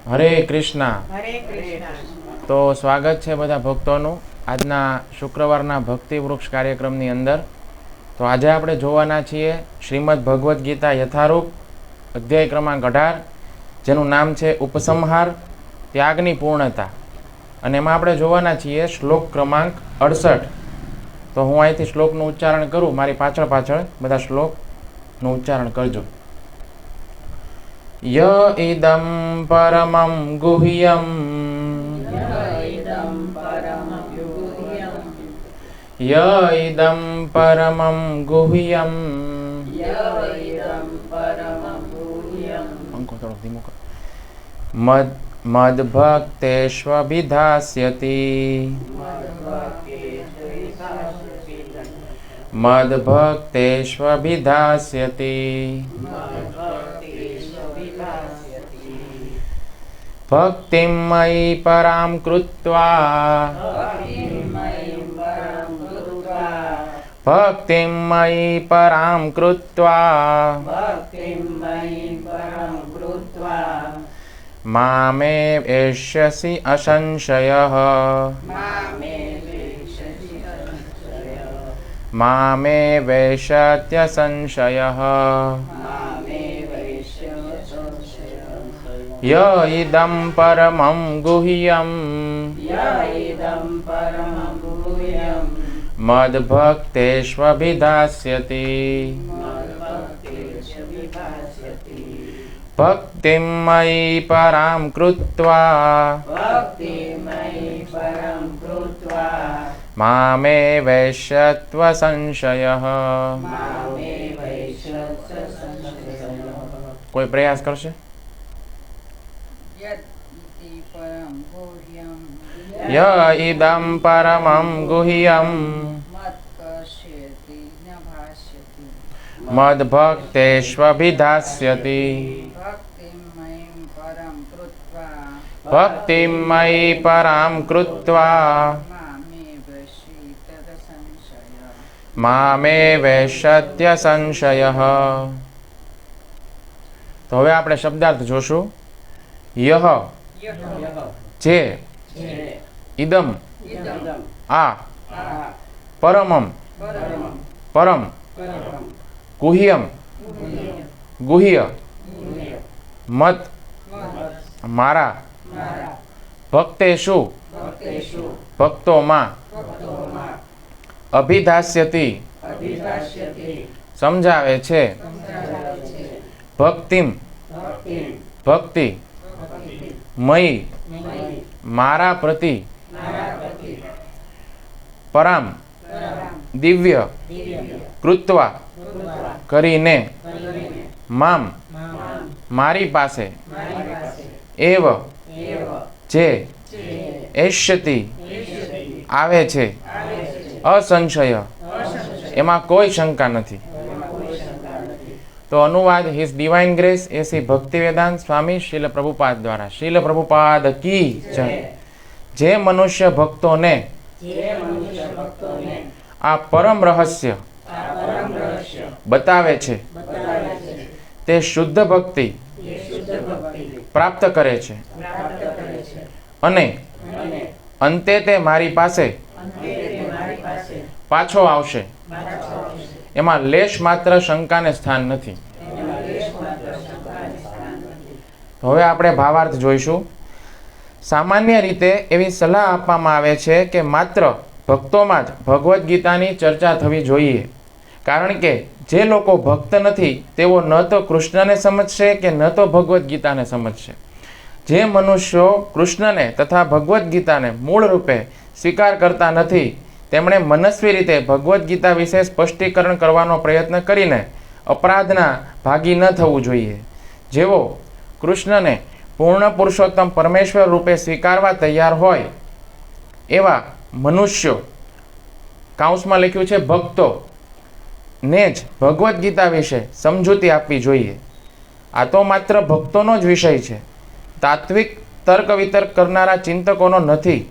હરે કૃષ્ણ. હરે કૃષ્ણ. તો સ્વાગત છે બધા ભક્તોનું આજના શુક્રવારના ભક્તિ વૃક્ષ કાર્યક્રમની અંદર. તો આજે આપણે જોવાના છીએ શ્રીમદ ભગવદ્ ગીતા યથારૂપ અધ્યાય ક્રમાંક 18, જેનું નામ છે ઉપસંહાર ત્યાગની પૂર્ણતા. અને એમાં આપણે જોવાના છીએ શ્લોક ક્રમાંક 68. તો હું અહીંથી શ્લોકનું ઉચ્ચારણ કરું, મારી પાછળ પાછળ બધા શ્લોકનું ઉચ્ચારણ કરજો. ય ઇદમ પરમં ગુહ્યમ ય ઇદમ પરમં ગુહ્યમ અંકો થોડો ધીમો કર. મદ્ભક્તેષ્વભિધાસ્યતિ મદ્ભક્તેષ્વભિધાસ્યતિ ભક્તિમ મયી પરામ કૃત્વા ભક્તિમ મયી પરામ કૃત્વા મામે વેષ્યસી અસંશયઃ મામે વેષ્યત્યસંશયઃ ય ઇદં પરમં ગુહ્યમ મદ્ભક્તેષ્વભિધાસ્યતિ ભક્તિમ મયી પરામ કૃત્વા મામે વૈષ્યત્વસંશયઃ. કોઈ પ્રયાસ કરશે? ય ઇદં પરમં ગુહ્યમ મદ્ભક્તેષ્વભિધાસ્યતિ ભક્તિમ મયી પરામ કૃત્વા મામે વૈષ્યત્યસંશયઃ. તો હવે આપણે શબ્દાર્થ જોશું. યહ જે, ઇદમ આ, પરમમ પરમ, ગુહ્યમ ગુહ્ય, મત મારા, ભક્તેષુ ભક્તોમાં, અભિધાસ્યતિ સમજાવે છે, ભક્તિમ ભક્તિ, મયી મારા પ્રતિ, પરામ દિવ્ય, કૃત્વા કરીને, મામ મારી પાસે, એવ જે, એષ્યતિ આવે છે, અસંશય એમાં કોઈ શંકા નથી. તો અનુવાદ હિઝ ડિવાઇન ગ્રેસ એસી ભક્તિવેદાંત સ્વામી શીલ પ્રભુપાદ દ્વારા. શીલ પ્રભુપાદ કી જય. જે મનુષ્ય ભક્તોને આ પરમ રહસ્ય બતાવે છે તે શુદ્ધ ભક્તિ પ્રાપ્ત કરે છે અને અંતે તે મારી પાસે પાછો આવશે. એમાં લેશ માત્ર શંકાને સ્થાન નથી. હવે આપણે ભાવાર્થ જોઈશું. સામાન્ય રીતે એવી સલાહ આપવામાં આવે છે કે માત્ર ભક્તોમાં જ ભગવદ્ ગીતાની ચર્ચા થવી જોઈએ, કારણ કે જે લોકો ભક્ત નથી તેઓ ન તો કૃષ્ણને સમજશે કે ન તો ભગવદ્ ગીતાને સમજશે. જે મનુષ્યો કૃષ્ણને તથા ભગવદ્ ગીતાને મૂળ રૂપે સ્વીકાર કરતા નથી તેમણે મનસ્વી રીતે ભગવદ્ ગીતા વિશે સ્પષ્ટીકરણ કરવાનો પ્રયત્ન કરીને અપરાધના ભાગી ન થવું જોઈએ. જેઓ કૃષ્ણને પૂર્ણ પુરુષોત્તમ પરમેશ્વર રૂપે સ્વીકારવા તૈયાર હોય એવા મનુષ્યો, કાઉન્સમાં લખ્યું છે ભક્તો, ને જ ભગવદ્ ગીતા વિશે સમજૂતી આપવી જોઈએ. આ તો માત્ર ભક્તોનો જ વિષય છે, તાત્વિક તર્ક વિતર્ક કરનારા ચિંતકોનો નથી,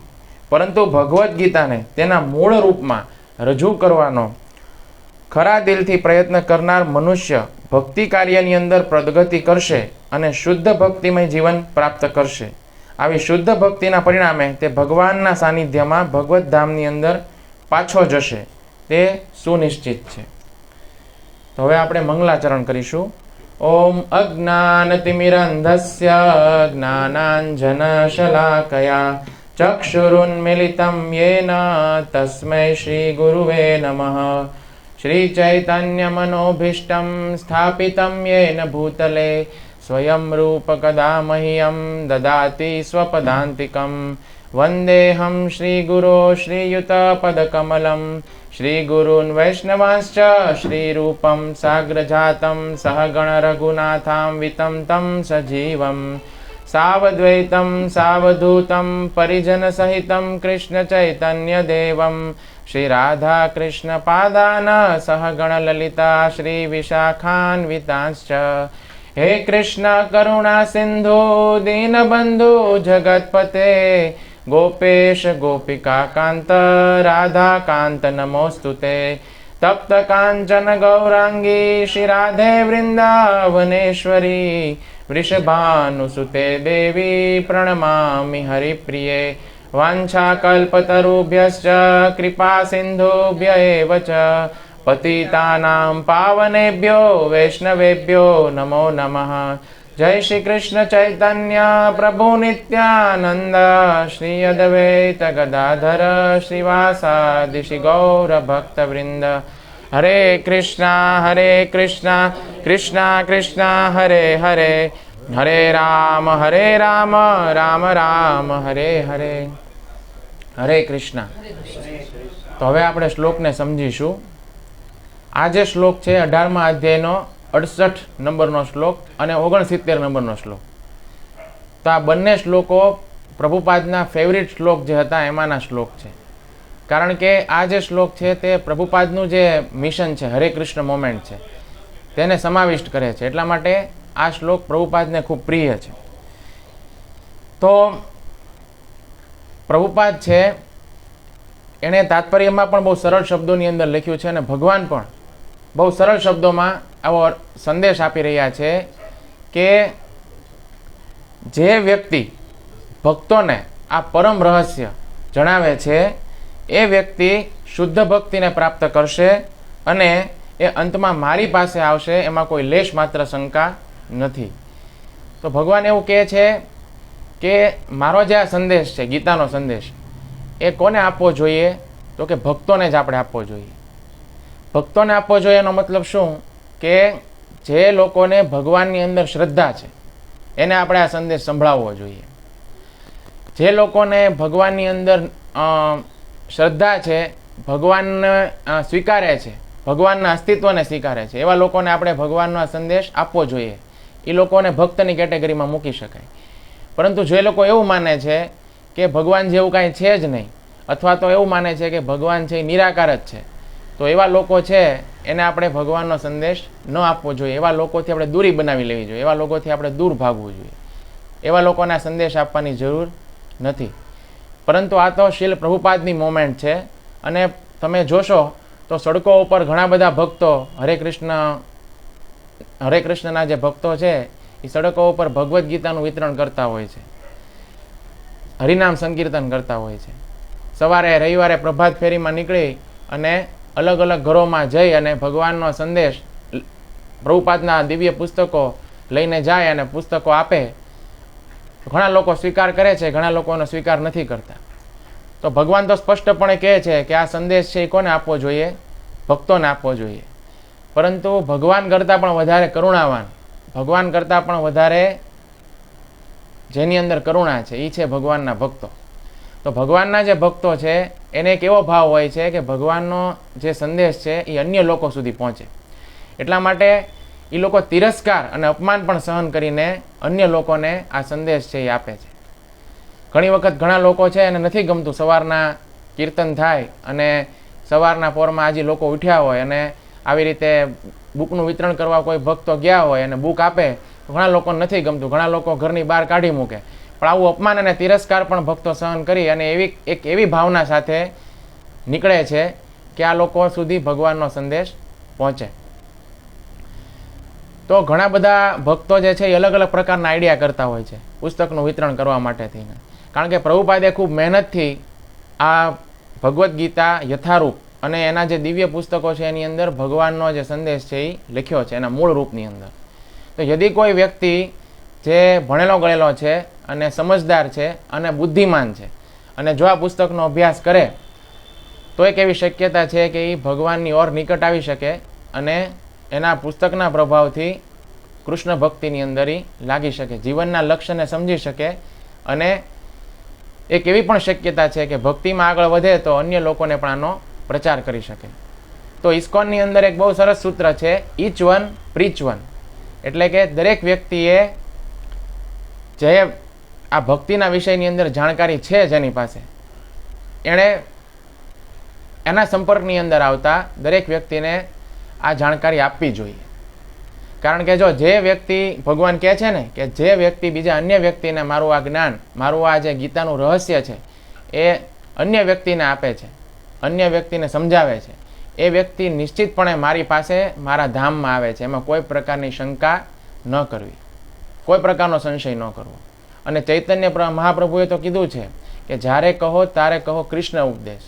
પરંતુ ભગવદ્ ગીતાને તેના મૂળ રૂપમાં રજૂ કરવાનો ખરા દિલથી પ્રયત્ન કરનાર મનુષ્ય ભક્તિ કાર્યની અંદર પ્રગતિ કરશે અને શુદ્ધ ભક્તિમય જીવન પ્રાપ્ત કરશે. આવી શુદ્ધ ભક્તિના પરિણામે તે ભગવાનના સાનિધ્યમાં ભગવત ધામની અંદર પાછો જશે, તે સુનિશ્ચિત છે. તો હવે આપણે મંગલાચરણ કરીશું. ઓમ અજ્ઞાનતિમિરંધસ્ય જ્ઞાનાંજનશલાકયા ચક્ષુરુન્મિલિतं યેન તસ્मै શ્રી ગુરુવે નમઃ. શ્રી ચૈતન્યમનોભીષ્ટં સ્થાપિतं યેન ભૂતલે સ્વયં રૂપ કદા મह्यं દદાતિ સ્વપદાન્તિકં. વંદેહં શ્રીગુરો શ્રીયુતપદકમલં શ્રીગુરૂन् વૈષ્ણવાંશ્ચ શ્રીરૂપં સાગ્રજાतं સહગણ રઘુનાથાન્વિतं तं સજીવં સાવદ્વૈतं સાવધૂतं પરિજનસહિतं કૃષ્ણચૈતન્યદેવં શ્રીરાધાકૃષ્ણપાદાન સહગણ લલિતા શ્રીવિશાખાન્વિતાંશ્ચ. હે કૃષ્ણ કરુણા સિંધુ દીનબંધુ જગતપતે ગોપેશ ગોપિકા કાંત રાધા કાંત નમોસ્તુતે. તપ્ત કાંચન ગૌરાંગી શ્રી રાધે વૃંદાવનેશ્વરી વૃષભાનુસુતે દેવી પ્રણમામિ હરિપ્રિયે. વાંછાકલ્પતરુભ્યશ્ચ કૃપા સિંધુભ્ય એવ ચ પતિતાનાં પાવનેભ્યો વૈષ્ણવેભ્યો નમો નમઃ. જય શ્રી કૃષ્ણ ચૈતન્ય પ્રભુ નિત્યાનંદ શ્રી અદ્વૈત ગદાધર શ્રીવાસાદિ શ્રી ગૌર ભક્તવૃંદ. હરે કૃષ્ણ કૃષ્ણ કૃષ્ણ હરે હરે હરે રામ રામ રામ હરે હરે. હરે કૃષ્ણ. તો હવે આપણે શ્લોકને સમજીશું. આ જે શ્લોક છે 18મા અધ્યાયનો 68 નંબરનો શ્લોક અને 69 નંબરનો શ્લોક. તો આ બંને શ્લોકો પ્રભુપાદના ફેવરિટ શ્લોક જે હતા એમાંના શ્લોક છે. કારણ કે આ જે શ્લોક છે તે પ્રભુપાદનું જે મિશન છે, હરે કૃષ્ણ મોમેન્ટ છે, તેને સમાવિષ્ટ કરે છે. એટલા માટે આ શ્લોક પ્રભુપાદને ખૂબ પ્રિય છે. તો પ્રભુપાદ છે એણે તાત્પર્યમાં પણ બહુ સરળ શબ્દોની અંદર લખ્યું છે અને ભગવાન પણ બહુ સરળ શબ્દોમાં આવો સંદેશ આપી રહ્યા છે કે જે વ્યક્તિ ભક્તોને આ પરમ રહસ્ય જણાવે છે એ વ્યક્તિ શુદ્ધ ભક્તિને પ્રાપ્ત કરશે અને એ અંતમાં મારી પાસે આવશે, એમાં કોઈ લેશ માત્ર શંકા નથી. તો ભગવાન એવું કહે છે કે મારો જે આ સંદેશ છે, ગીતાનો સંદેશ, એ કોને આપવો જોઈએ? તો કે ભક્તોને જ આપણે આપવો જોઈએ. ભક્તોને આપવો જોઈએ એનો મતલબ શું? કે જે લોકોને ભગવાનની અંદર શ્રદ્ધા છે એને આપણે આ સંદેશ સંભળાવવો જોઈએ. જે લોકોને ભગવાનની અંદર શ્રદ્ધા છે, ભગવાનને સ્વીકારે છે, ભગવાનના અસ્તિત્વને સ્વીકારે છે, એવા લોકોને આપણે ભગવાનનો આ સંદેશ આપવો જોઈએ. એ લોકોને ભક્તની કેટેગરીમાં મૂકી શકાય. પરંતુ જે લોકો એવું માને છે કે ભગવાન જેવું કાંઈ છે જ નહીં, અથવા તો એવું માને છે કે ભગવાન છે એ નિરાકાર જ છે, તો એવા લોકો છે એને આપણે ભગવાનનો સંદેશ ન આપવો જોઈએ. એવા લોકોથી આપણે દૂરી બનાવી લેવી જોઈએ. એવા લોકોથી આપણે દૂર ભાગવું જોઈએ. એવા લોકોને સંદેશ આપવાની જરૂર નથી. પરંતુ આ તો શીલ પ્રભુપાદની મોમેન્ટ છે અને તમે જોશો તો સડકો ઉપર ઘણા બધા ભક્તો હરે કૃષ્ણના જે ભક્તો છે એ સડકો ઉપર ભગવદ્ ગીતાનું વિતરણ કરતા હોય છે, હરિનામ સંકીર્તન કરતા હોય છે. સવારે રવિવારે પ્રભાત ફેરીમાં નીકળી અને અલગ અલગ ઘરોમાં જઈ અને ભગવાનનો સંદેશ, પ્રભુપાદના દિવ્ય પુસ્તકો લઈને જાય અને પુસ્તકો આપે. ઘણા લોકો સ્વીકાર કરે છે, ઘણા લોકોનો સ્વીકાર નથી કરતા. તો ભગવાન તો સ્પષ્ટપણે કહે છે કે આ સંદેશ છે એ કોને આપવો જોઈએ? ભક્તોને આપવો જોઈએ. પરંતુ ભગવાન કરતાં પણ વધારે કરુણાવાન, ભગવાન કરતાં પણ વધારે જેની અંદર કરુણા છે એ છે ભગવાનના ભક્તો. તો ભગવાનના જે ભક્તો છે એને એક એવો ભાવ હોય છે કે ભગવાનનો જે સંદેશ છે એ અન્ય લોકો સુધી પહોંચે. એટલા માટે એ લોકો તિરસ્કાર અને અપમાન પણ સહન કરીને અન્ય લોકોને આ સંદેશ છે એ આપે છે. ઘણી વખત ઘણા લોકો છે એને નથી ગમતું સવારના કીર્તન થાય અને સવારના પોરમાં આજે લોકો ઉઠ્યા હોય અને આવી રીતે બુકનું વિતરણ કરવા કોઈ ભક્તો ગયા હોય અને બુક આપે તો ઘણા લોકોને નથી ગમતું. ઘણા લોકો ઘરની બહાર કાઢી મૂકે. પણ આવું અપમાન અને તિરસ્કાર પણ ભક્તો સહન કરી અને એવી ભાવના સાથે નીકળે છે કે આ લોકો સુધી ભગવાનનો સંદેશ પહોંચે. તો ઘણા બધા ભક્તો જે છે એ અલગ અલગ પ્રકારના આઈડિયા કરતા હોય છે પુસ્તકનું વિતરણ કરવા માટે થઈને. કારણ કે પ્રભુપાદે ખૂબ મહેનતથી આ ભગવદ્ ગીતા યથારૂપ અને એના જે દિવ્ય પુસ્તકો છે એની અંદર ભગવાનનો જે સંદેશ છે એ લખ્યો છે એના મૂળ રૂપની અંદર. તો યદિ કોઈ વ્યક્તિ જે ભણેલો ગણેલો છે અને સમજદાર છે અને બુદ્ધિમાન છે અને જો આ પુસ્તકનો અભ્યાસ કરે તો એક એવી શક્યતા છે કે એ ભગવાનની ઓર નિકટ આવી શકે અને એના પુસ્તકના પ્રભાવથી કૃષ્ણ ભક્તિની અંદર લાગી શકે, જીવનના લક્ષ્યને સમજી શકે અને એક એવી પણ શક્યતા છે કે ભક્તિમાં આગળ વધે તો અન્ય લોકોને પણ આનો પ્રચાર કરી શકે. તો ઇસ્કોનની અંદર એક બહુ સરસ સૂત્ર છે, ઈચ વન પ્રીચ વન. એટલે કે દરેક વ્યક્તિએ જે આ ભક્તિના વિષયની અંદર જાણકારી છે જેની પાસે, એણે એના સંપર્કની અંદર આવતા દરેક વ્યક્તિને આ જાણકારી આપવી જોઈએ. કારણ કે જો જે વ્યક્તિ, ભગવાન કહે છે ને કે જે વ્યક્તિ બીજા અન્ય વ્યક્તિને મારું આ જ્ઞાન, મારું આ જે ગીતાનું રહસ્ય છે એ અન્ય વ્યક્તિને આપે છે, અન્ય વ્યક્તિને સમજાવે છે, એ વ્યક્તિ નિશ્ચિતપણે મારી પાસે મારા ધામમાં આવે છે. એમાં કોઈ પ્રકારની શંકા ન કરવી, કોઈ પ્રકારનો સંશય ન કરવો. અને ચૈતન્ય મહાપ્રભુએ તો કીધું છે કે જ્યારે કહો ત્યારે કહો કૃષ્ણ ઉપદેશ.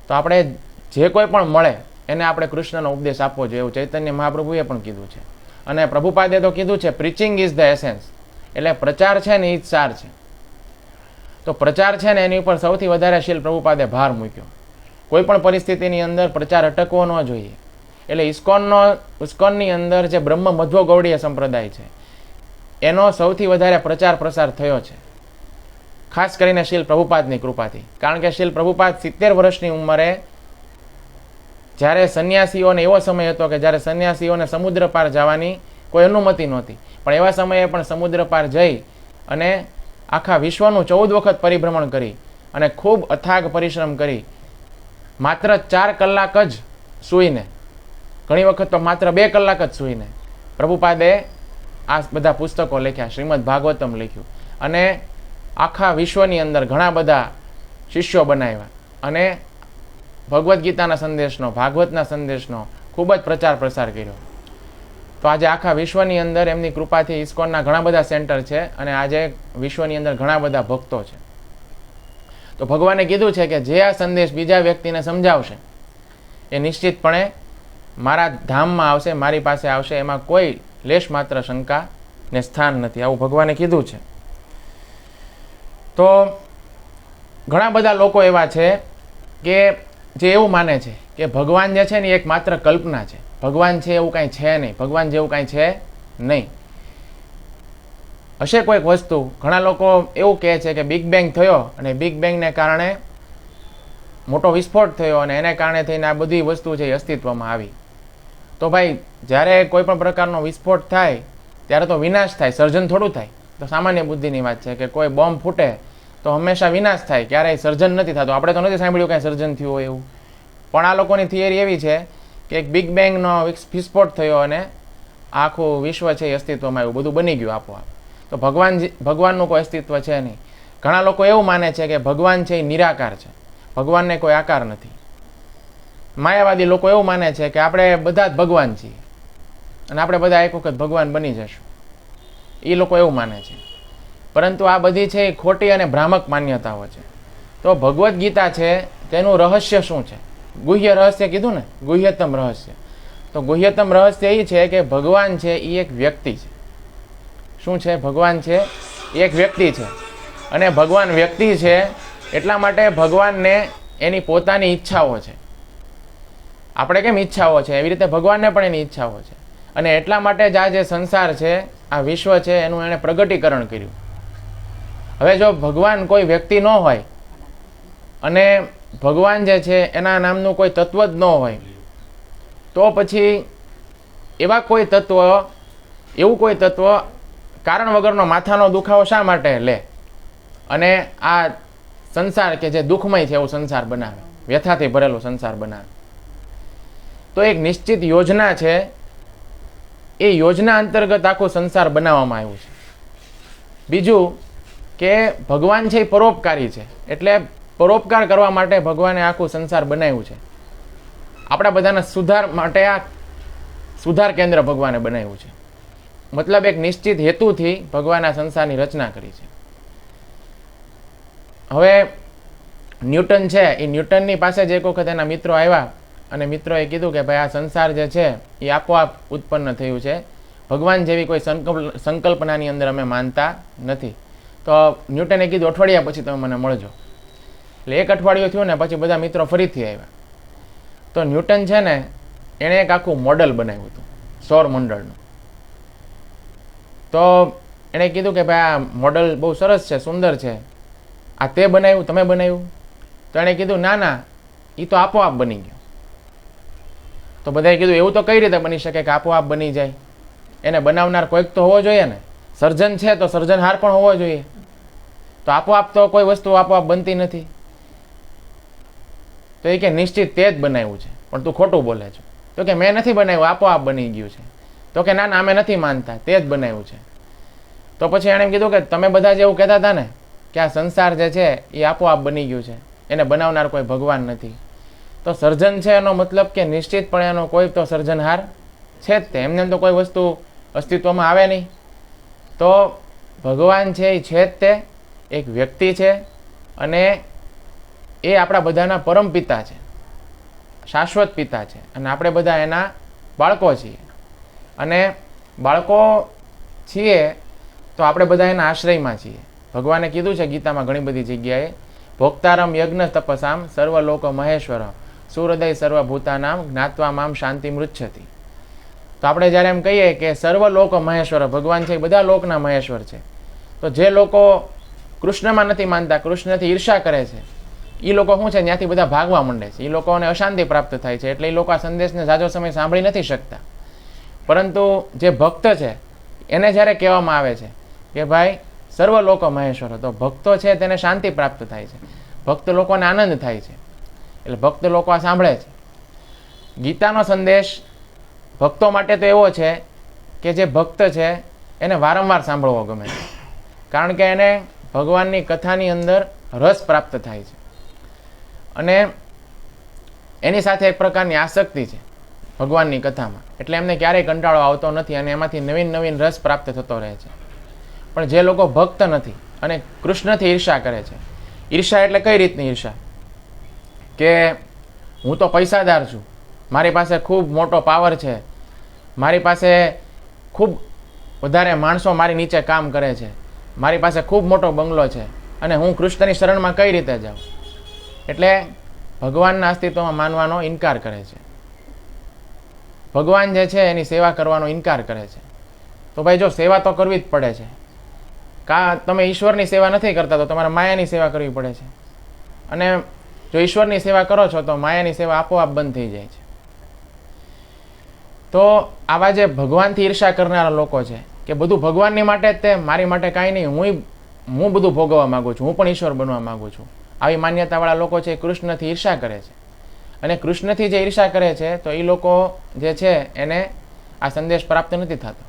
તો આપણે જે કોઈ પણ મળે એને આપણે કૃષ્ણનો ઉપદેશ આપવો જોઈએ એવું ચૈતન્ય મહાપ્રભુએ પણ કીધું છે. અને પ્રભુપાદે તો કીધું છે પ્રીચિંગ ઇઝ ધ એસેન્સ. એટલે પ્રચાર છે ને એ જ સાર છે. તો પ્રચાર છે ને એની ઉપર સૌથી વધારે શીલ પ્રભુપાદે ભાર મૂક્યો. કોઈ પણ પરિસ્થિતિની અંદર પ્રચાર અટકવો ન જોઈએ. એટલે ઇસ્કોનની અંદર જે બ્રહ્મ મધ્વ ગૌડીય સંપ્રદાય છે એનો સૌથી વધારે પ્રચાર પ્રસાર થયો છે, ખાસ કરીને શીલ પ્રભુપાદની કૃપાથી. કારણ કે શીલ પ્રભુપાદ 70 વર્ષની ઉંમરે, જ્યારે સંન્યાસીઓને એવો સમય હતો કે જ્યારે સંન્યાસીઓને સમુદ્ર પાર જવાની કોઈ અનુમતિ નહોતી, પણ એવા સમયે પણ સમુદ્ર પાર જઈ અને આખા વિશ્વનું 14 વખત પરિભ્રમણ કરી અને ખૂબ અથાગ પરિશ્રમ કરી માત્ર 4 કલાક જ સૂઈને, ઘણી વખત તો માત્ર 2 કલાક જ સૂઈને પ્રભુપાદે આ બધા પુસ્તકો લખ્યા, શ્રીમદ ભાગવતમ લખ્યું અને આખા વિશ્વની અંદર ઘણા બધા શિષ્યો બનાવ્યા અને ભગવદ્ ગીતાના સંદેશનો, ભાગવતના સંદેશનો ખૂબ જ પ્રચાર પ્રસાર કર્યો. તો આજે આખા વિશ્વની અંદર એમની કૃપાથી ઇસ્કોનના ઘણા બધા સેન્ટર છે અને આજે વિશ્વની અંદર ઘણા બધા ભક્તો છે. તો ભગવાને કીધું છે કે જે આ સંદેશ બીજા વ્યક્તિને સમજાવશે એ નિશ્ચિતપણે મારા ધામમાં આવશે, મારી પાસે આવશે, એમાં કોઈ લેશ માત્ર શંકા ને સ્થાન નથી, આવું ભગવાને કીધું છે. તો ઘણા બધા લોકો એવા છે કે જે એવું માને છે કે ભગવાન જે છે ને એક માત્ર કલ્પના છે, ભગવાન છે એવું કાંઈ છે નહીં, ભગવાન જેવું કાંઈ છે નહીં. હશે કોઈક વસ્તુ. ઘણા લોકો એવું કહે છે કે બિગ બેંગ થયો અને બિગ બેંગને કારણે મોટો વિસ્ફોટ થયો અને એને કારણે થઈને આ બધી વસ્તુ છે એ અસ્તિત્વમાં આવી. તો ભાઈ, જ્યારે કોઈ પણ પ્રકારનો વિસ્ફોટ થાય ત્યારે તો વિનાશ થાય, સર્જન થોડું થાય. તો સામાન્ય બુદ્ધિની વાત છે કે કોઈ બોમ્બ ફૂટે તો હંમેશા વિનાશ થાય, ક્યારેય સર્જન નથી થતું. આપણે તો નથી સાંભળ્યું કાંઈ સર્જન થયું હોય એવું. પણ આ લોકોની થિયરી એવી છે કે એક બિગ બેંગનો વિસ્ફોટ થયો અને આખું વિશ્વ છે એ અસ્તિત્વમાં આવ્યું, બધું બની ગયું આપોઆપ. તો ભગવાનનું કોઈ અસ્તિત્વ છે નહીં. ઘણા લોકો એવું માને છે કે ભગવાન છે એ નિરાકાર છે, ભગવાનને કોઈ આકાર નથી. માયાવાદી લોકો એવું માને છે કે આપણે બધા જ ભગવાન છીએ અને આપણે બધા એક વખત ભગવાન બની જશું. એ લોકો એવું માને છે. પરંતુ આ બધી છે એ ખોટી અને ભ્રામક માન્યતાઓ છે. તો ભગવદ્ ગીતા છે તેનું રહસ્ય શું છે? ગુહ્ય રહસ્ય કીધું ને, ગુહ્યતમ રહસ્ય. તો ગુહ્યતમ રહસ્ય એ છે કે ભગવાન છે એ એક વ્યક્તિ છે. શું છે? ભગવાન છે એ એક વ્યક્તિ છે. અને ભગવાન વ્યક્તિ છે એટલા માટે ભગવાનને એની પોતાની ઈચ્છાઓ છે. આપણે કેમ ઈચ્છાઓ છે એવી રીતે ભગવાનને પણ એની ઈચ્છાઓ છે. અને એટલા માટે જ આ જે સંસાર છે, આ વિશ્વ છે, એનું એણે પ્રગટીકરણ કર્યું. હવે જો ભગવાન કોઈ વ્યક્તિ ન હોય અને ભગવાન જે છે એના નામનું કોઈ તત્વ જ ન હોય તો પછી એવું કોઈ તત્વ કારણ વગરનો માથાનો દુખાવો શા માટે લે અને આ સંસાર કે જે દુઃખમય છે એવો સંસાર બનાવે, વ્યથાથી ભરેલો સંસાર બનાવે? તો એક નિશ્ચિત યોજના છે, એ યોજના અંતર્ગત આખો સંસાર બનાવવામાં આવ્યું છે. બીજું કે ભગવાન છે એ પરોપકારી છે, એટલે પરોપકાર કરવા માટે ભગવાને આખું સંસાર બનાવ્યું છે. આપણા બધાના સુધાર માટે આ સુધાર કેન્દ્ર ભગવાને બનાવ્યું છે. મતલબ એક નિશ્ચિત હેતુથી ભગવાને આ સંસારની રચના કરી છે. હવે ન્યૂટન છે, એ ન્યૂટનની પાસે જ એક વખત એના મિત્રો આવ્યા અને મિત્રોએ કીધું કે ભાઈ આ સંસાર જે છે એ આપોઆપ ઉત્પન્ન થયું છે, ભગવાન જેવી કોઈ સંકલ્પનાની અંદર અમે માનતા નથી. તો ન્યૂટને કીધું અઠવાડિયા પછી તમે મને મળજો. એટલે એક અઠવાડિયું થયું ને પછી બધા મિત્રો ફરીથી આવ્યા. તો ન્યૂટન છે ને એણે એક આખું મોડલ બનાવ્યું હતું સૌરમંડળનું. તો એણે કીધું કે ભાઈ આ મોડલ બહુ સરસ છે, સુંદર છે, આ તે બનાવ્યું, તમે બનાવ્યું? તો એણે કીધું ના ના, એ તો આપોઆપ બની ગયું. તો બધાએ કીધું એવું તો કઈ રીતે બની શકે કે આપોઆપ બની જાય? એને બનાવનાર કોઈક તો હોવો જોઈએ ને, સર્જન છે તો સર્જનહાર પણ હોવો જોઈએ. તો આપોઆપ તો કોઈ વસ્તુ આપોઆપ બનતી નથી. તો એ કે નિશ્ચિત તે જ બનાવ્યું છે, પણ તું ખોટું બોલે છે. તો કે મેં નથી બનાવ્યું, આપોઆપ બની ગયું છે. તો કે ના ના, અમે નથી માનતા, તે જ બનાવ્યું છે. તો પછી એણે કીધું કે તમે બધા જે એવું કહેતા હતા ને કે આ સંસાર જે છે એ આપોઆપ બની ગયું છે, એને બનાવનાર કોઈ ભગવાન નથી. તો સર્જન છે એનો મતલબ કે નિશ્ચિતપણે એનો કોઈ તો સર્જનહાર છે જ તે, એમને તો કોઈ વસ્તુ અસ્તિત્વમાં આવે નહીં. તો ભગવાન છે એ છે જ તે, એક વ્યક્તિ છે અને એ આપણા બધાના પરમ પિતા છે, શાશ્વત પિતા છે, અને આપણે બધા એના બાળકો છીએ. અને બાળકો છીએ તો આપણે બધા એના આશ્રયમાં છીએ. ભગવાને કીધું છે ગીતામાં ઘણી બધી જગ્યાએ, ભોક્તારમ યજ્ઞ તપસામ સર્વલોક મહેશ્વર સુહૃદય સર્વભૂતાનામ જ્ઞાત્વા મામ શાંતિ મૃચ્છતિ. તો આપણે જ્યારે એમ કહીએ કે સર્વલોક મહેશ્વર, ભગવાન છે એ બધા લોકના મહેશ્વર છે, તો જે લોકો કૃષ્ણમાં નથી માનતા, કૃષ્ણથી ઈર્ષા કરે છે, એ લોકો શું છે ત્યાંથી બધા ભાગવા માંડે છે. એ લોકોને અશાંતિ પ્રાપ્ત થાય છે, એટલે એ લોકો આ સંદેશને ઝાઝો સમય સાંભળી નથી શકતા. પરંતુ જે ભક્ત છે એને જ્યારે કહેવામાં આવે છે કે ભાઈ સર્વ લોકો મહેશ્વર, તો ભક્તો છે તેને શાંતિ પ્રાપ્ત થાય છે, ભક્ત લોકોને આનંદ થાય છે, એટલે ભક્ત લોકો આ સાંભળે છે. ગીતાનો સંદેશ ભક્તો માટે તો એવો છે કે જે ભક્ત છે એને વારંવાર સાંભળવો ગમે છે, કારણ કે એને ભગવાનની કથાની અંદર રસ પ્રાપ્ત થાય છે અને એની સાથે એક પ્રકારની આસક્તિ છે ભગવાનની કથામાં, એટલે એમને ક્યારેય કંટાળો આવતો નથી અને એમાંથી નવીન નવીન રસ પ્રાપ્ત થતો રહે છે. પણ જે લોકો ભક્ત નથી અને કૃષ્ણથી ઈર્ષા કરે છે, ઈર્ષા એટલે કઈ રીતની ઈર્ષા કે હું તો પૈસાદાર છું, મારી પાસે ખૂબ મોટો પાવર છે, મારી પાસે ખૂબ વધારે માણસો મારી નીચે કામ કરે છે, મારી પાસે ખૂબ મોટો બંગલો છે અને હું કૃષ્ણની શરણમાં કઈ રીતે જાઉં, એટલે ભગવાનના અસ્તિત્વમાં માનવાનો ઇનકાર કરે છે. ભગવાન જે છે એની સેવા કરવાનો ઇનકાર કરે છે. તો ભાઈ જો સેવા તો કરવી જ પડે છે, તમે ઈશ્વરની સેવા નથી કરતા તો તમારે માયાની સેવા કરવી પડે છે, અને જો ઈશ્વરની સેવા કરો છો તો માયાની સેવા આપોઆપ બંધ થઈ જાય છે. તો આવા જે ભગવાનથી ઈર્ષા કરનારા લોકો છે કે બધું ભગવાનની માટે જ તે, મારી માટે કાંઈ નહીં, હું બધું ભોગવવા માગું છું, હું પણ ઈશ્વર બનવા માગું છું, આવી માન્યતાવાળા લોકો છે એ કૃષ્ણથી ઈર્ષા કરે છે. અને કૃષ્ણથી જે ઈર્ષા કરે છે તો એ લોકો જે છે એને આ સંદેશ પ્રાપ્ત નથી થતો.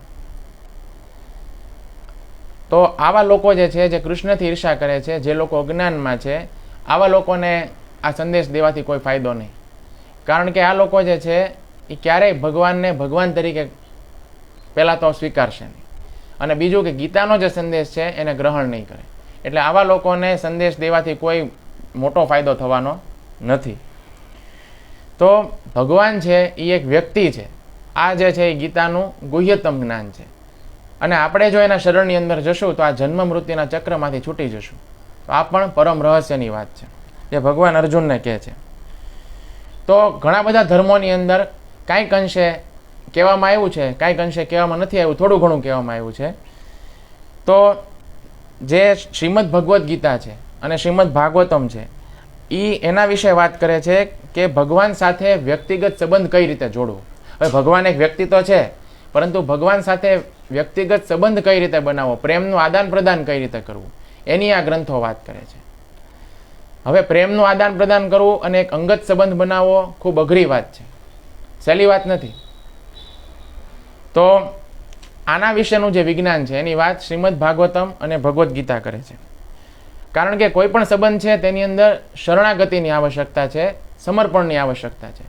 તો આવા લોકો જે છે જે કૃષ્ણથી ઈર્ષા કરે છે, જે લોકો અજ્ઞાનમાં છે, આવા લોકોને આ સંદેશ દેવાથી કોઈ ફાયદો નહીં, કારણ કે આ લોકો જે છે એ ક્યારેય ભગવાનને ભગવાન તરીકે પહેલાં તો સ્વીકારશે નહીં, અને બીજું કે ગીતાનો જે સંદેશ છે એને ગ્રહણ નહીં કરે. એટલે આવા લોકોને સંદેશ દેવાથી કોઈ મોટો ફાયદો થવાનો નથી. તો ભગવાન છે એ એક વ્યક્તિ છે, આ જે છે એ ગીતાનું ગુહ્યતમ જ્ઞાન છે, અને આપણે જો એના શરણની અંદર જશું તો આ જન્મ મૃત્યુના ચક્રમાંથી છૂટી જશું. તો આ પણ પરમ રહસ્યની વાત છે જે ભગવાન અર્જુનને કહે છે. તો ઘણા બધા ધર્મોની અંદર કાંઈક અંશે કહેવામાં આવ્યું છે, કાંઈક અંશે કહેવામાં નથી આવ્યું, થોડું ઘણું કહેવામાં આવ્યું છે. તો જે શ્રીમદ ભગવદ્ ગીતા છે અને શ્રીમદ ભાગવતમ છે એ એના વિશે વાત કરે છે કે ભગવાન સાથે વ્યક્તિગત સંબંધ કઈ રીતે જોડવો. હવે ભગવાન એક વ્યક્તિ તો છે, પરંતુ ભગવાન સાથે વ્યક્તિગત સંબંધ કઈ રીતે બનાવવો, પ્રેમનું આદાન પ્રદાન કઈ રીતે કરવું, એની આ ગ્રંથો વાત કરે છે. હવે પ્રેમનું આદાન પ્રદાન કરવું અને એક અંગત સંબંધ બનાવવો ખૂબ અઘરી વાત છે, સહેલી વાત નથી. તો આના વિશેનું જે વિજ્ઞાન છે એની વાત શ્રીમદ ભાગવતમ અને ભગવદ્ ગીતા કરે છે, કારણ કે કોઈ પણ સંબંધ છે તેની અંદર શરણાગતિની આવશ્યકતા છે, સમર્પણની આવશ્યકતા છે.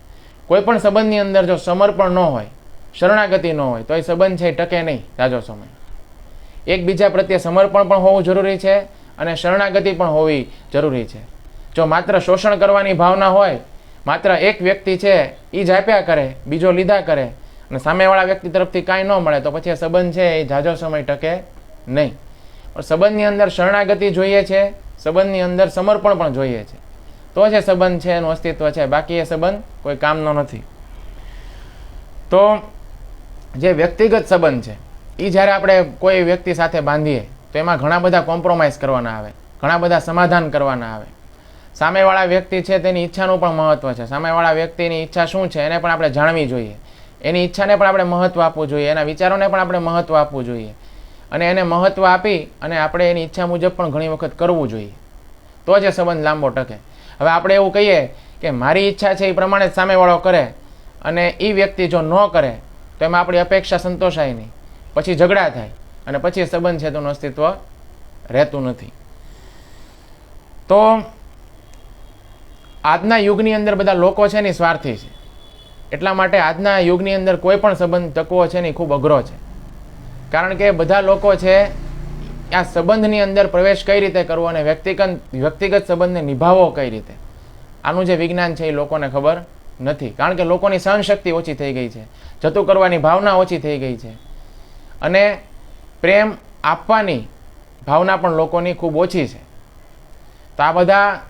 કોઈ પણ સંબંધની અંદર જો સમર્પણ ન હોય, શરણાગતિ ન હોય, તો એ સંબંધ છે એ ટકે નહીં જાજો સમય. એકબીજા પ્રત્યે સમર્પણ પણ હોવું જરૂરી છે અને શરણાગતિ પણ હોવી જરૂરી છે. જો માત્ર શોષણ કરવાની ભાવના હોય, માત્ર એક વ્યક્તિ છે એ જ આપ્યા કરે, બીજો લીધા કરે અને સામેવાળા વ્યક્તિ તરફથી કાંઈ ન મળે, તો પછી એ સંબંધ છે એ જાજો સમય ટકે નહીં. પણ સંબંધની અંદર શરણાગતિ જોઈએ છે, સંબંધની અંદર સમર્પણ પણ જોઈએ છે, તો જે સંબંધ છે એનું અસ્તિત્વ છે, બાકી એ સંબંધ કોઈ કામનો નથી. તો જે વ્યક્તિગત સંબંધ છે એ જ્યારે આપણે કોઈ વ્યક્તિ સાથે બાંધીએ તો એમાં ઘણા બધા કોમ્પ્રોમાઇઝ કરવાના આવે, ઘણા બધા સમાધાન કરવાના આવે. સામેવાળા વ્યક્તિ છે તેની ઈચ્છાનું પણ મહત્વ છે. સામેવાળા વ્યક્તિની ઈચ્છા શું છે એને પણ આપણે જાણવી જોઈએ, એની ઈચ્છાને પણ આપણે મહત્વ આપવું જોઈએ, એના વિચારોને પણ આપણે મહત્વ આપવું જોઈએ અને એને મહત્વ આપી અને આપણે એની ઈચ્છા મુજબ પણ ઘણી વખત કરવું જોઈએ, તો જ એ સંબંધ લાંબો ટકે. હવે આપણે એવું કહીએ કે મારી ઈચ્છા છે એ પ્રમાણે જ સામેવાળો કરે અને એ વ્યક્તિ જો ન કરે તો એમાં આપણી અપેક્ષા સંતોષાય નહીં, પછી ઝઘડા થાય અને પછી સંબંધ છે તેનું અસ્તિત્વ રહેતું નથી. તો આજના યુગની અંદર બધા લોકો છે ને સ્વાર્થી છે, એટલા માટે આજના યુગની અંદર કોઈ પણ સંબંધ ટકવો છે ને ખૂબ અઘરો છે. કારણ કે બધા લોકો છે આ સંબંધની અંદર પ્રવેશ કઈ રીતે કરવો અને વ્યક્તિગત સંબંધને નિભાવવો કઈ રીતે, આનું જે વિજ્ઞાન છે એ લોકોને ખબર નથી. કારણ કે લોકોની સહનશક્તિ ઓછી થઈ ગઈ છે, જતું કરવાની ભાવના ઓછી થઈ ગઈ છે અને પ્રેમ આપવાની ભાવના પણ લોકોની ખૂબ ઓછી છે. તો આ બધા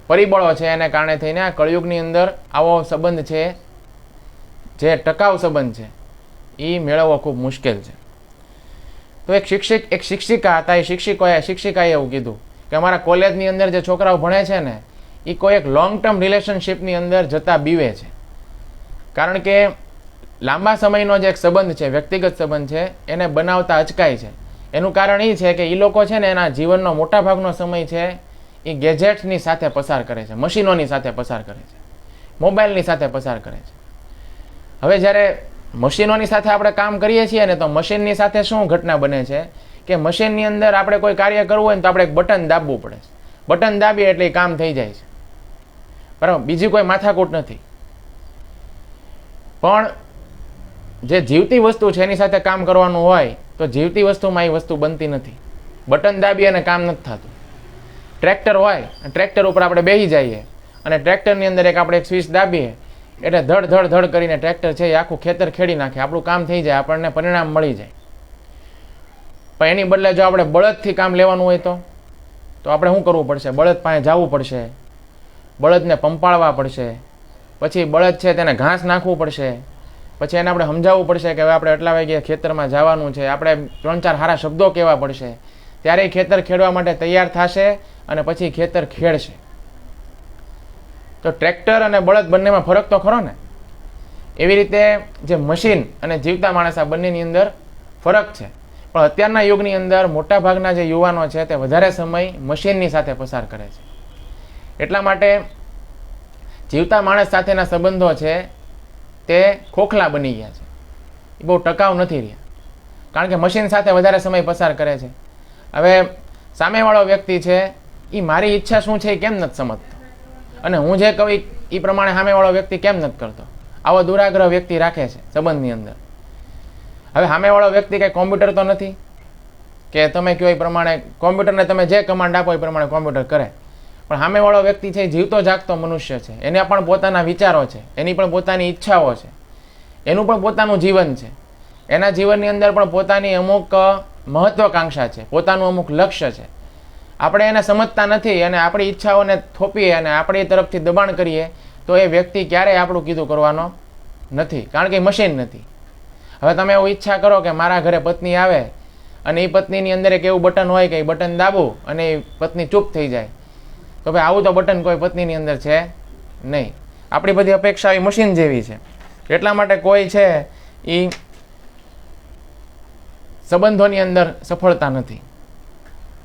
પરિબળો છે એને કારણે થઈને આ કળયુગની અંદર આવો સંબંધ છે જે ટકાઉ સંબંધ છે એ મેળવવો ખૂબ મુશ્કેલ છે. તો એક શિક્ષિકા હતા, એ શિક્ષિકાએ એવું કીધું કે અમારા કોલેજની અંદર જે છોકરાઓ ભણે છે ને એ કોઈ એક લોંગ ટર્મ રિલેશનશીપની અંદર જતા બીવે છે. કારણ કે લાંબા સમયનો જે એક સંબંધ છે, વ્યક્તિગત સંબંધ છે, એને બનાવતા અચકાય છે. એનું કારણ એ છે કે એ લોકો છે ને એના જીવનનો મોટા ભાગનો સમય છે એ ગેજેટ્સની સાથે પસાર કરે છે, મશીનોની સાથે પસાર કરે છે, મોબાઈલની સાથે પસાર કરે છે. હવે જ્યારે મશીનોની સાથે આપણે કામ કરીએ છીએ ને તો મશીનની સાથે શું ઘટના બને છે કે મશીનની અંદર આપણે કોઈ કાર્ય કરવું હોય ને તો આપણે એક બટન દાબવું પડે છે. બટન દાબીએ એટલે એ કામ થઈ જાય છે, બરાબર, બીજી કોઈ માથાકૂટ નથી. પણ જે જીવતી વસ્તુ છે એની સાથે કામ કરવાનું હોય તો જીવતી વસ્તુમાં એ વસ્તુ બનતી નથી. બટન દાબીએ અને કામ નથી થતું. ટ્રેક્ટર હોય, ટ્રેક્ટર ઉપર આપણે બેસી જઈએ અને ટ્રેક્ટરની અંદર આપણે એક સ્વિચ દાબીએ એટલે ધડ ધડ ધડ કરીને ટ્રેક્ટર છે એ આખું ખેતર ખેડી નાખે, આપણું કામ થઈ જાય, આપણને પરિણામ મળી જાય. પણ એની બદલે જો આપણે બળદથી કામ લેવાનું હોય તો આપણે શું કરવું પડશે? બળદ પાસે જવું પડશે, બળદને પંપાળવા પડશે, પછી બળદ છે તેને ઘાસ નાખવું પડશે, પછી એને આપણે સમજાવવું પડશે કે હવે આપણે એટલા વાગે ખેતરમાં જવાનું છે, આપણે 3-4 સારા શબ્દો કહેવા પડશે, ત્યારે ખેતર ખેડવા માટે તૈયાર થશે અને પછી ખેતર ખેડશે. તો ટ્રેક્ટર અને બળદ બંનેમાં ફરક તો ખરો ને. એવી રીતે જે મશીન અને જીવતા માણસ આ બંનેની અંદર ફરક છે. પણ અત્યારના યુગની અંદર મોટાભાગના જે યુવાનો છે તે વધારે સમય મશીનની સાથે પસાર કરે છે. એટલા માટે જીવતા માણસ સાથેના સંબંધો છે તે ખોખલા બની ગયા છે, એ બહુ ટકાઉ નથી રહ્યા. કારણ કે મશીન સાથે વધારે સમય પસાર કરે છે. હવે સામેવાળો વ્યક્તિ છે એ મારી ઈચ્છા શું છે એ કેમ નથી સમજતો અને હું જે કહું એ પ્રમાણે સામેવાળો વ્યક્તિ કેમ નથી કરતો, આવો દુરાગ્રહ વ્યક્તિ રાખે છે સંબંધની અંદર. હવે સામેવાળો વ્યક્તિ કંઈ કોમ્પ્યુટર તો નથી કે તમે કહો એ પ્રમાણે કોમ્પ્યુટરને તમે જે કમાન્ડ આપો એ પ્રમાણે કોમ્પ્યુટર કરે. પણ સામેવાળો વ્યક્તિ છે જીવતો જાગતો મનુષ્ય છે, એને પણ પોતાના વિચારો છે, એની પણ પોતાની ઈચ્છાઓ છે, એનું પણ પોતાનું જીવન છે, એના જીવનની અંદર પણ પોતાની અમુક મહત્વાકાંક્ષા છે, પોતાનું અમુક લક્ષ્ય છે. આપણે એને સમજતા નથી અને આપણી ઈચ્છાઓને થોપીએ અને આપણી તરફથી દબાણ કરીએ તો એ વ્યક્તિ ક્યારેય આપણું કીધું કરવાનો નથી, કારણ કે એ મશીન નથી. હવે તમે એવું ઈચ્છા કરો કે મારા ઘરે પત્ની આવે અને એ પત્નીની અંદર એક એવું બટન હોય કે એ બટન દાબું અને એ પત્ની ચૂપ થઈ જાય, તો ભાઈ આવું તો બટન કોઈ પત્નીની અંદર છે નહીં. આપણી બધી અપેક્ષા એ મશીન જેવી છે. એટલા માટે કોઈ છે એ સંબંધોની અંદર સફળતા નથી.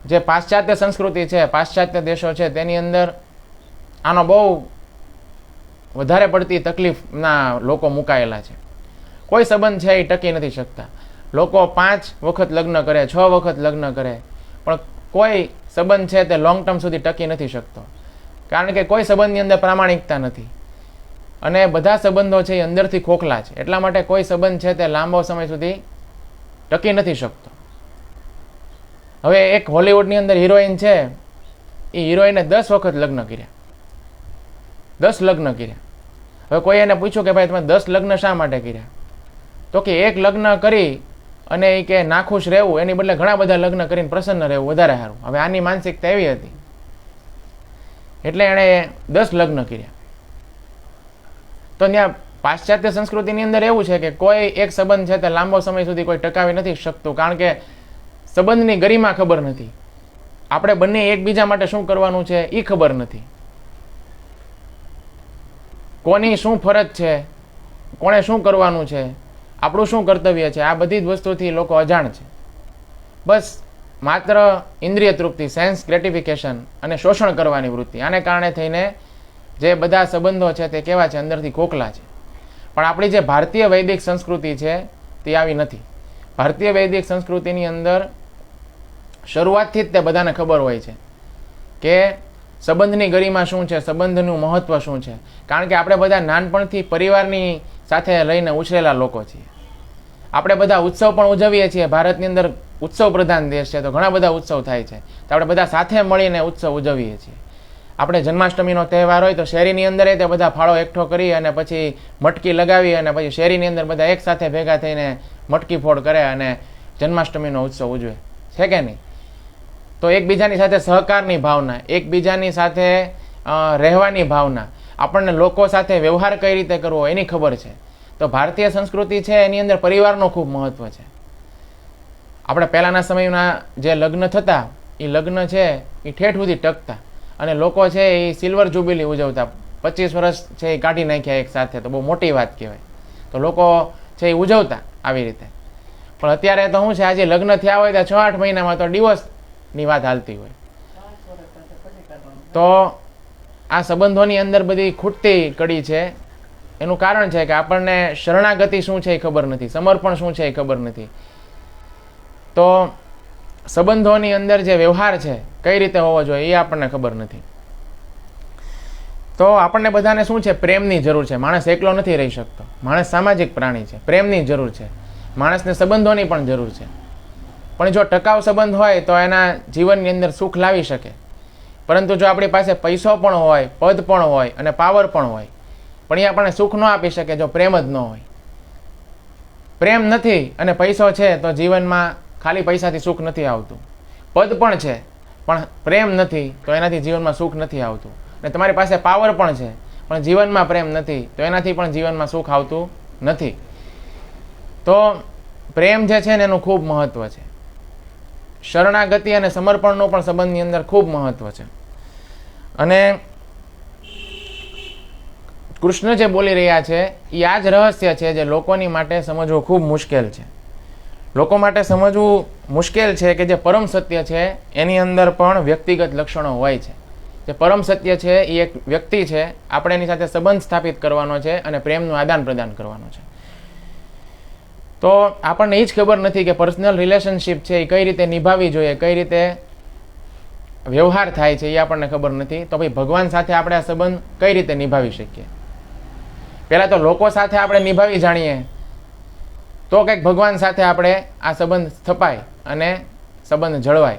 જે પાશ્ચાત્ય સંસ્કૃતિ છે, પાશ્ચાત્ય દેશો છે, તેની અંદર આનો બહુ વધારે પડતી તકલીફના લોકો મુકાયેલા છે. કોઈ સંબંધ છે એ ટકી નથી શકતા. લોકો 5 વખત લગ્ન કરે, 6 વખત લગ્ન કરે, પણ કોઈ સંબંધ છે તે લોંગ ટર્મ સુધી ટકી નથી શકતો. કારણ કે કોઈ સંબંધની અંદર પ્રામાણિકતા નથી. અને બધા સંબંધો છે એ અંદરથી ખોખલા છે. એટલા માટે કોઈ સંબંધ છે તે લાંબો સમય સુધી ટકી નથી શકતો. હવે એક હોલિવૂડની અંદર હિરોઈન છે, એ હિરોઈને 10 વખત લગ્ન કર્યા, 10 લગ્ન કર્યા. હવે કોઈ એને પૂછ્યું કે ભાઈ તમે 10 લગ્ન શા માટે કર્યા? તો કે એક લગ્ન કરી અને એ કે નાખુશ રહેવું એની બદલે ઘણા બધા લગ્ન કરીને પ્રસન્ન રહેવું વધારે સારું. હવે આની માનસિકતા એવી હતી એટલે એણે 10 લગ્ન કર્યા. તો ત્યાં પાશ્ચાત્ય સંસ્કૃતિની અંદર એવું છે કે કોઈ એક સંબંધ છે તે લાંબો સમય સુધી કોઈ ટકાવી નથી શકતું, કારણ કે સંબંધની ગરિમા ખબર નથી. આપણે બંને એકબીજા માટે શું કરવાનું છે એ ખબર નથી. કોની શું ફરજ છે, કોણે શું કરવાનું છે, આપણું શું કર્તવ્ય છે, આ બધી જ વસ્તુથી લોકો અજાણ છે. બસ માત્ર ઇન્દ્રિય તૃપ્તિ, સેન્સ ગ્રેટિફિકેશન અને શોષણ કરવાની વૃત્તિ, આને કારણે થઈને જે બધા સંબંધો છે તે કેવા છે, અંદરથી ખોખલા છે. પણ આપણી જે ભારતીય વૈદિક સંસ્કૃતિ છે તે આવી નથી. ભારતીય વૈદિક સંસ્કૃતિની અંદર શરૂઆતથી જ તે બધાને ખબર હોય છે કે સંબંધની ગરિમા શું છે, સંબંધનું મહત્વ શું છે. કારણ કે આપણે બધા નાનપણથી પરિવારની સાથે લઈને ઉછરેલા લોકો છીએ. આપણે બધા ઉત્સવ પણ ઉજવીએ છીએ. ભારતની અંદર ઉત્સવ પ્રધાન દેશ છે, તો ઘણા બધા ઉત્સવ થાય છે. તો આપણે બધા સાથે મળીને ઉત્સવ ઉજવીએ છીએ. આપણે જન્માષ્ટમીનો તહેવાર હોય તો શેરીની અંદર તે બધા ફાળો એકઠો કરી અને પછી મટકી લગાવી અને પછી શેરીની અંદર બધા એક સાથે ભેગા થઈને મટકી ફોડ કરે અને જન્માષ્ટમીનો ઉત્સવ ઉજવે છે કે નહીં? તો એકબીજાની સાથે સહકારની ભાવના, એકબીજાની સાથે રહેવાની ભાવના, આપણને લોકો સાથે વ્યવહાર કઈ રીતે કરવો એની ખબર છે. તો ભારતીય સંસ્કૃતિ છે એની અંદર પરિવારનો ખૂબ મહત્વ છે. આપણે પહેલાંના સમયના જે લગ્ન થતા એ લગ્ન છે એ ઠેઠ સુધી ટકતા અને લોકો છે એ સિલ્વર જુબિલી ઉજવતા. 25 વર્ષ છે એ કાઢી નાખ્યા એક સાથે, તો બહુ મોટી વાત કહેવાય. તો લોકો છે એ ઉજવતા આવી રીતે. પણ અત્યારે તો શું છે, આજે લગ્ન થયા હોય તો 6-8 મહિનામાં તો ડિવોર્સની વાત હાલતી હોય. તો આ સંબંધોની અંદર બધી ખૂટતી કડી છે. એનું કારણ છે કે આપણને શરણાગતિ શું છે એ ખબર નથી, સમર્પણ શું છે એ ખબર નથી. તો સંબંધોની અંદર જે વ્યવહાર છે કઈ રીતે હોવો જોઈએ એ આપણને ખબર નથી. તો આપણને બધાને શું છે, પ્રેમની જરૂર છે. માણસ એકલો નથી રહી શકતો. માણસ સામાજિક પ્રાણી છે. પ્રેમની જરૂર છે. માણસને સંબંધોની પણ જરૂર છે. પણ જો ટકાઉ સંબંધ હોય તો એના જીવનની અંદર સુખ લાવી શકે. પરંતુ જો આપણી પાસે પૈસો પણ હોય, પદ પણ હોય અને પાવર પણ હોય, પણ એ આપણને સુખ ન આપી શકે જો પ્રેમ જ ન હોય. પ્રેમ નથી અને પૈસો છે તો જીવનમાં ખાલી પૈસાથી સુખ નથી આવતું. પદ પણ છે પણ પ્રેમ નથી તો એનાથી જીવનમાં સુખ નથી આવતું. અને તમારી પાસે પાવર પણ છે પણ જીવનમાં પ્રેમ નથી તો એનાથી પણ જીવનમાં સુખ આવતું નથી. તો પ્રેમ જે છે ને એનું ખૂબ મહત્વ છે. શરણાગતિ અને સમર્પણનો પણ સંબંધની અંદર ખૂબ મહત્વ છે. અને કૃષ્ણ જે બોલી રહ્યા છે એ આ જ રહસ્ય છે જે લોકોની માટે સમજવું ખૂબ મુશ્કેલ છે. લોકો માટે સમજવું મુશ્કેલ છે કે જે પરમ સત્ય છે એની અંદર પણ વ્યક્તિગત લક્ષણો હોય છે. જે પરમ સત્ય છે એ એક વ્યક્તિ છે, આપણે એની સાથે સંબંધ સ્થાપિત કરવાનો છે અને પ્રેમનું આદાન પ્રદાન કરવાનું છે. તો આપણને એ જ ખબર નથી કે પર્સનલ રિલેશનશિપ છે એ કઈ રીતે નિભાવવી જોઈએ, કઈ રીતે વ્યવહાર થાય છે એ આપણને ખબર નથી. તો ભાઈ ભગવાન સાથે આપણે આ સંબંધ કઈ રીતે નિભાવી શકીએ? પહેલાં તો લોકો સાથે આપણે નિભાવી જાણીએ તો કંઈક ભગવાન સાથે આપણે આ સંબંધ સ્થપાય અને સંબંધ જળવાય.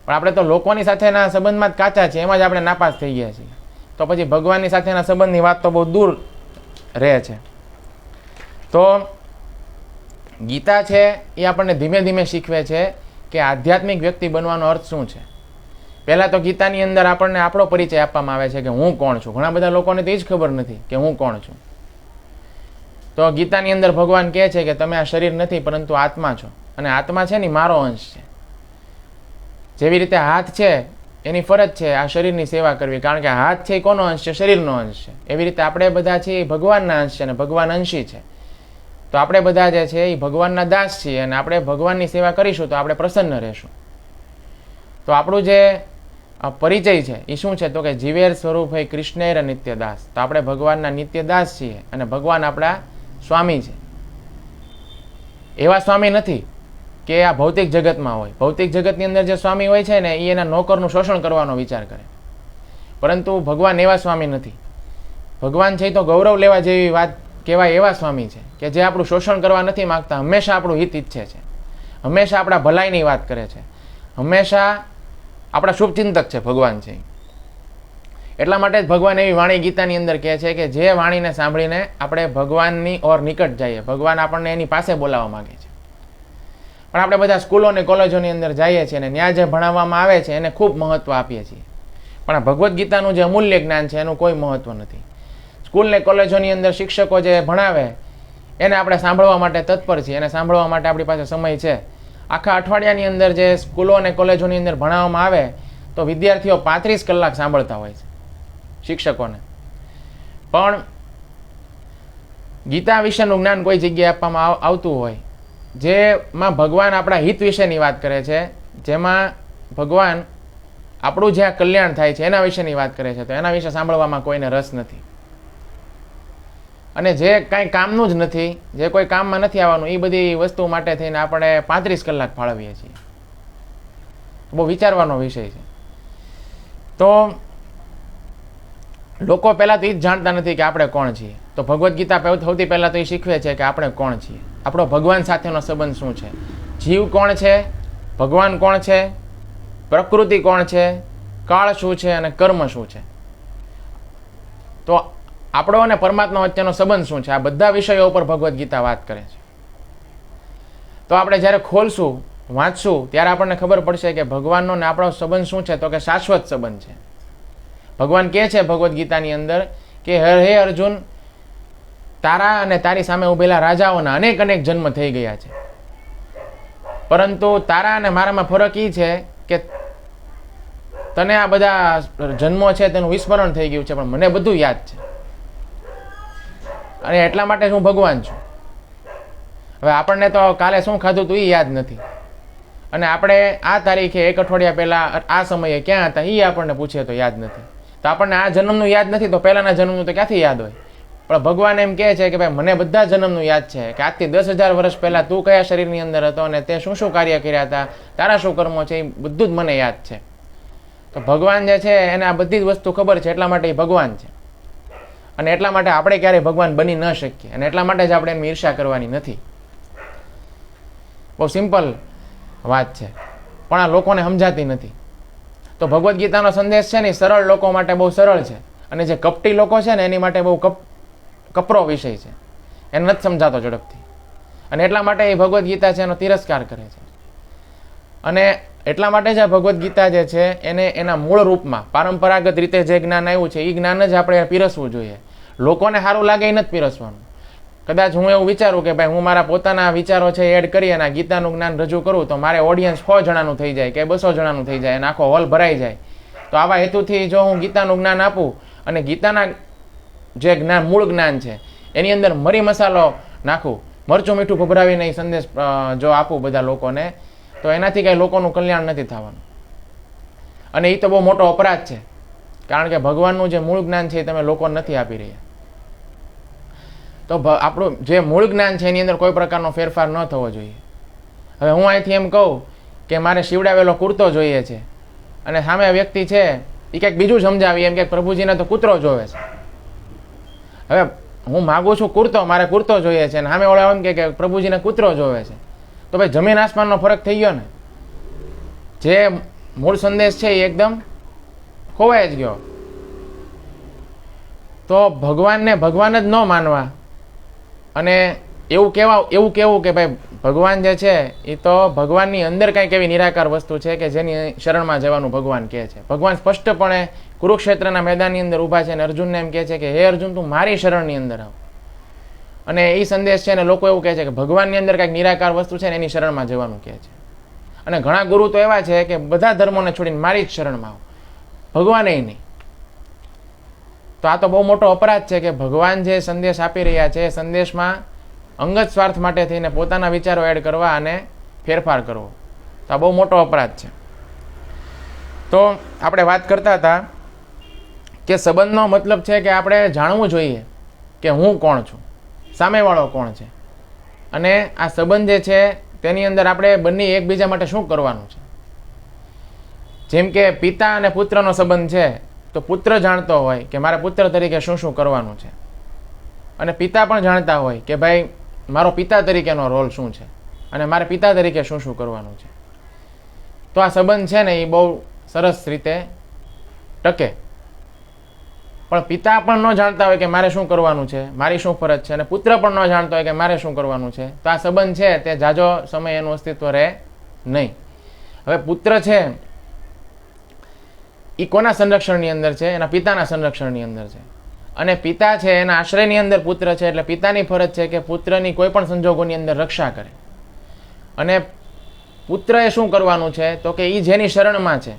પણ આપણે તો લોકોની સાથેના સંબંધમાં જ કાચા છીએ, એમાં જ આપણે નાપાસ થઈ ગયા છીએ. તો પછી ભગવાનની સાથેના સંબંધની વાત તો બહુ દૂર રહે છે. તો ગીતા છે એ આપણને ધીમે ધીમે શીખવે છે કે આધ્યાત્મિક વ્યક્તિ બનવાનો અર્થ શું છે. પહેલાં તો ગીતાની અંદર આપણને આપણો પરિચય આપવામાં આવે છે કે હું કોણ છું. ઘણા બધા લોકોને તો એ જ ખબર નથી કે હું કોણ છું. તો ગીતાની અંદર ભગવાન કહે છે કે તમે આ શરીર નથી પરંતુ આત્મા છો, અને આત્મા છે ને મારો અંશ છે. જેવી રીતે હાથ છે એની ફરજ છે આ શરીરની સેવા કરવી, કારણ કે હાથ છે એ કોનો અંશ છે? શરીરનો અંશ છે. એવી રીતે આપણે બધા છીએ એ ભગવાનના અંશ છે અને ભગવાન અંશી છે. તો આપણે બધા જે છે એ ભગવાનના દાસ છીએ અને આપણે ભગવાનની સેવા કરીશું તો આપણે પ્રસન્ન રહેશું. તો આપણું જે પરિચય છે એ શું છે? તો કે જીવેર સ્વરૂપ હોય કૃષ્ણેર નિત્ય દાસ. તો આપણે ભગવાનના નિત્ય દાસ છીએ અને ભગવાન આપણા સ્વામી છે. એવા સ્વામી નથી કે આ ભૌતિક જગતમાં હોય. ભૌતિક જગતની અંદર જે સ્વામી હોય છે ને એ એના નોકરનું શોષણ કરવાનો વિચાર કરે, પરંતુ ભગવાન એવા સ્વામી નથી. ભગવાન છે એ તો ગૌરવ લેવા જેવી વાત કહેવાય એવા સ્વામી છે કે જે આપણું શોષણ કરવા નથી માગતા, હંમેશા આપણું હિત ઈચ્છે છે, હંમેશા આપણા ભલાઈની વાત કરે છે, હંમેશા આપણા શુભચિંતક છે ભગવાન છે. એટલા માટે જ ભગવાન એવી વાણી ગીતાની અંદર કહે છે કે જે વાણીને સાંભળીને આપણે ભગવાનની ઓર નિકટ જઈએ, ભગવાન આપણને એની પાસે બોલાવવા માંગે છે. પણ આપણે બધા સ્કૂલો અને કોલેજોની અંદર જઈએ છીએ અને ત્યાં જે ભણાવવામાં આવે છે એને ખૂબ મહત્વ આપીએ છીએ, પણ આ ભગવદ્ ગીતાનું જે અમૂલ્ય જ્ઞાન છે એનું કોઈ મહત્વ નથી. સ્કૂલ ને કોલેજોની અંદર શિક્ષકો જે ભણાવે એને આપણે સાંભળવા માટે તત્પર છીએ, એને સાંભળવા માટે આપણી પાસે સમય છે. આખા અઠવાડિયાની અંદર જે સ્કૂલો અને કોલેજોની અંદર ભણાવવામાં આવે તો વિદ્યાર્થીઓ 35 કલાક સાંભળતા હોય છે શિક્ષકોને. પણ ગીતા વિશેનું જ્ઞાન કોઈ જગ્યાએ આપવામાં આવતું હોય જેમાં ભગવાન આપણા હિત વિશેની વાત કરે છે, જેમાં ભગવાન આપણું જ્યાં કલ્યાણ થાય છે એના વિશેની વાત કરે છે, તો એના વિશે સાંભળવામાં કોઈને રસ નથી. અને જે કાંઈ કામનું જ નથી, જે કોઈ કામમાં નથી આવવાનું, એ બધી વસ્તુ માટે થઈને આપણે 35 કલાક ફાળવીએ છીએ. બહુ વિચારવાનો વિષય છે. તો લોકો પહેલાં તો એ જ જાણતા નથી કે આપણે કોણ છીએ. તો ભગવદ્ ગીતા સૌથી પહેલાં તો એ શીખવે છે કે આપણે કોણ છીએ, આપણો ભગવાન સાથેનો સંબંધ શું છે, જીવ કોણ છે, ભગવાન કોણ છે, પ્રકૃતિ કોણ છે, કાળ શું છે અને કર્મ શું છે. તો આપણો અને પરમાત્મા વચ્ચેનો સંબંધ શું છે, આ બધા વિષયો ઉપર ભગવદ્ ગીતા વાત કરે છે. તો આપણે જ્યારે ખોલશું, વાંચશું, ત્યારે આપણને ખબર પડશે કે ભગવાનનો ને આપણો સંબંધ શું છે, તો કે શાશ્વત સંબંધ છે. ભગવાન કહે છે ભગવદ્ ગીતાની અંદર કે હે અર્જુન, તારા અને તારી સામે ઉભેલા રાજાઓના અનેક અનેક જન્મ થઈ ગયા છે, પરંતુ તારા અને મારામાં ફરક એ છે કે તને આ બધા જન્મો છે તેનું વિસ્મરણ થઈ ગયું છે, પણ મને બધું યાદ છે, અને એટલા માટે હું ભગવાન છું. હવે આપણને તો કાલે શું ખાધું તું એ યાદ નથી, અને આપણે આ તારીખે 1 અઠવાડિયા પહેલા આ સમયે ક્યાં હતા એ આપણને પૂછીએ તો યાદ નથી. તો આપણને આ જન્મનું યાદ નથી તો પહેલાના જન્મનું તો ક્યાંથી યાદ હોય? પણ ભગવાન એમ કહે છે કે ભાઈ મને બધા જન્મનું યાદ છે, કે આજથી 10,000 વર્ષ પહેલા તું કયા શરીરની અંદર હતો અને તે શું શું કાર્ય કર્યા હતા, તારા શું કર્મો છે, એ બધું જ મને યાદ છે. તો ભગવાન જે છે એને આ બધી જ વસ્તુ ખબર છે, એટલા માટે એ ભગવાન છે. અને એટલા માટે આપણે ક્યારેય ભગવાન બની ન શકીએ, અને એટલા માટે જ આપણે એની ઈર્ષા કરવાની નથી. બહુ સિમ્પલ વાત છે, પણ આ લોકોને સમજાતી નથી. તો ભગવદ્ ગીતાનો સંદેશ છે ને સરળ લોકો માટે બહુ સરળ છે, અને જે કપટી લોકો છે ને એની માટે બહુ કપરો વિષય છે, એને નથી સમજાતો ઝડપથી, અને એટલા માટે એ ભગવદ્ ગીતા છે એનો તિરસ્કાર કરે છે. અને એટલા માટે જ આ ભગવદ્ ગીતા જે છે એને એના મૂળ રૂપમાં પરંપરાગત રીતે જે જ્ઞાન આવ્યું છે એ જ્ઞાન જ આપણે પીરસવું જોઈએ. લોકોને સારું લાગે એ નથી પીરસવાનું. કદાચ હું એવું વિચારું કે ભાઈ હું મારા પોતાના વિચારો છે એડ કરી અને ગીતાનું જ્ઞાન રજૂ કરું તો મારે ઓડિયન્સ 100 જણાનું થઈ જાય કે 200 જણાનું થઈ જાય અને આખો હોલ ભરાઈ જાય. તો આવા હેતુથી જો હું ગીતાનું જ્ઞાન આપું અને ગીતાના જે જ્ઞાન મૂળ જ્ઞાન છે એની અંદર મરી મસાલો નાખું, મરચું મીઠું ભભરાવીને એ સંદેશ જો આપું બધા લોકોને, તો એનાથી કંઈ લોકોનું કલ્યાણ નથી થવાનું. અને એ તો બહુ મોટો અપરાધ છે, કારણ કે ભગવાનનું જે મૂળ જ્ઞાન છે એ તમે લોકોને નથી આપી રહ્યા. તો આપણું જે મૂળ જ્ઞાન છે એની અંદર કોઈ પ્રકારનો ફેરફાર ન થવો જોઈએ. હવે હું અહીંથી એમ કહું કે મારે શિવડાવેલો કુર્તો જોઈએ છે, અને સામે વ્યક્તિ છે એ કંઈક બીજું સમજાવી એમ કે પ્રભુજીને તો કૂતરો જોવે છે. હવે હું માગું છું કુર્તો, મારે કુર્તો જોઈએ છે, અને સામે ઓળા એમ કે પ્રભુજીને કૂતરો જોવે છે, તો ભાઈ જમીન આસમાનનો ફરક થઈ ગયો ને. જે મૂળ સંદેશ છે એ એકદમ ખોવાઈ જ ગયો. તો ભગવાનને ભગવાન જ ન માનવા અને એવું કહેવું કે ભાઈ ભગવાન જે છે એ તો ભગવાનની અંદર કંઈક એવી નિરાકાર વસ્તુ છે કે જેની શરણમાં જવાનું ભગવાન કહે છે. ભગવાન સ્પષ્ટપણે કુરુક્ષેત્રના મેદાનની અંદર ઊભા છે અને અર્જુનને એમ કહે છે કે હે અર્જુન, તું મારી શરણની અંદર આવ. અને એ સંદેશ છે ને લોકો એવું કહે છે કે ભગવાનની અંદર કંઈક નિરાકાર વસ્તુ છે ને એની શરણમાં જવાનું કહે છે. અને ઘણા ગુરુ તો એવા છે કે બધા ધર્મોને છોડીને મારી જ શરણમાં આવ, ભગવાન એ નહીં. તો આ તો બહુ મોટો અપરાધ છે કે ભગવાન જે સંદેશ આપી રહ્યા છે એ સંદેશમાં અંગત સ્વાર્થ માટે થઈને પોતાના વિચારો એડ કરવા અને ફેરફાર કરવો, તો આ બહુ મોટો અપરાધ છે. તો આપણે વાત કરતા હતા કે સંબંધનો મતલબ છે કે આપણે જાણવું જોઈએ કે હું કોણ છું, સામેવાળો કોણ છે, અને આ સંબંધ જે છે તેની અંદર આપણે બંને એકબીજા માટે શું કરવાનું છે. જેમ કે પિતા અને પુત્રનો સંબંધ છે તો પુત્ર જાણતો હોય કે મારે પુત્ર તરીકે શું શું કરવાનું છે, અને પિતા પણ જાણતા હોય કે ભાઈ મારો પિતા તરીકેનો રોલ શું છે અને મારે પિતા તરીકે શું શું કરવાનું છે. તો આ સંબંધ છે ને એ બહુ સરસ રીતે ટકે. પણ પિતા પણ ન જાણતા હોય કે મારે શું કરવાનું છે, મારી શું ફરજ છે, અને પુત્ર પણ ન જાણતો હોય કે મારે શું કરવાનું છે, તો આ સંબંધ છે તે જાજો સમય એનું અસ્તિત્વ રહે નહીં. હવે પુત્ર છે એ કોના સંરક્ષણની અંદર છે? એના પિતાના સંરક્ષણની અંદર છે. અને પિતા છે એના આશ્રયની અંદર પુત્ર છે, એટલે પિતાની ફરજ છે કે પુત્રની કોઈ પણ સંજોગોની અંદર રક્ષા કરે. અને પુત્રએ શું કરવાનું છે તો કે એ જેની શરણમાં છે,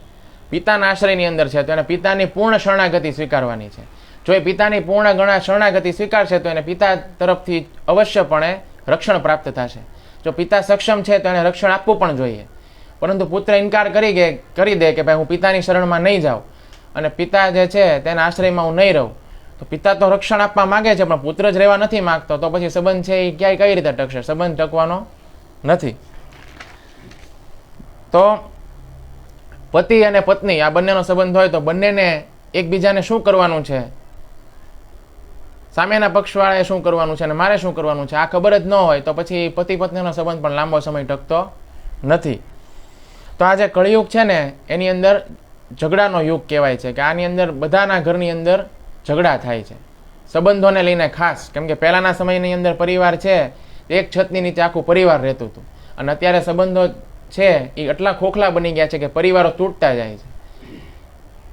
પિતાના આશ્રયની અંદર છે, તો એને પિતાની પૂર્ણ શરણાગતિ સ્વીકારવાની છે. જો એ પિતાની પૂર્ણ શરણાગતિ સ્વીકારશે તો એને પિતા તરફથી અવશ્યપણે રક્ષણ પ્રાપ્ત થશે. જો પિતા સક્ષમ છે તો એને રક્ષણ આપવું પણ જોઈએ. પરંતુ પુત્ર ઇનકાર કરી દે કે ભાઈ હું પિતાની શરણમાં નહીં જાઉં અને પિતા જે છે તેના આશ્રયમાં હું નહીં રહું, તો પિતા તો રક્ષણ આપવા માગે છે પણ પુત્ર જ રહેવા નથી માગતો, તો પછી સંબંધ છે એ ક્યાંય કઈ રીતે ટકશે? સંબંધ ટકવાનો નથી. તો પતિ અને પત્ની આ બંનેનો સંબંધ હોય તો બંનેને એકબીજાને શું કરવાનું છે, સામેના પક્ષવાળાએ શું કરવાનું છે અને મારે શું કરવાનું છે આ ખબર જ ન હોય તો પછી પતિ પત્નીનો સંબંધ પણ લાંબો સમય ટકતો નથી. તો આ જે કળિયુગ છે ને એની અંદર ઝઘડાનો યુગ કહેવાય છે, કે આની અંદર બધાના ઘરની અંદર ઝઘડા થાય છે સંબંધોને લઈને ખાસ. કેમ કે પહેલાના સમયની અંદર પરિવાર છે એક છતની નીચે આખું પરિવાર રહેતું હતું, અને અત્યારે સંબંધો છે એ એટલા ખોખલા બની ગયા છે કે પરિવારો તૂટતા જાય છે.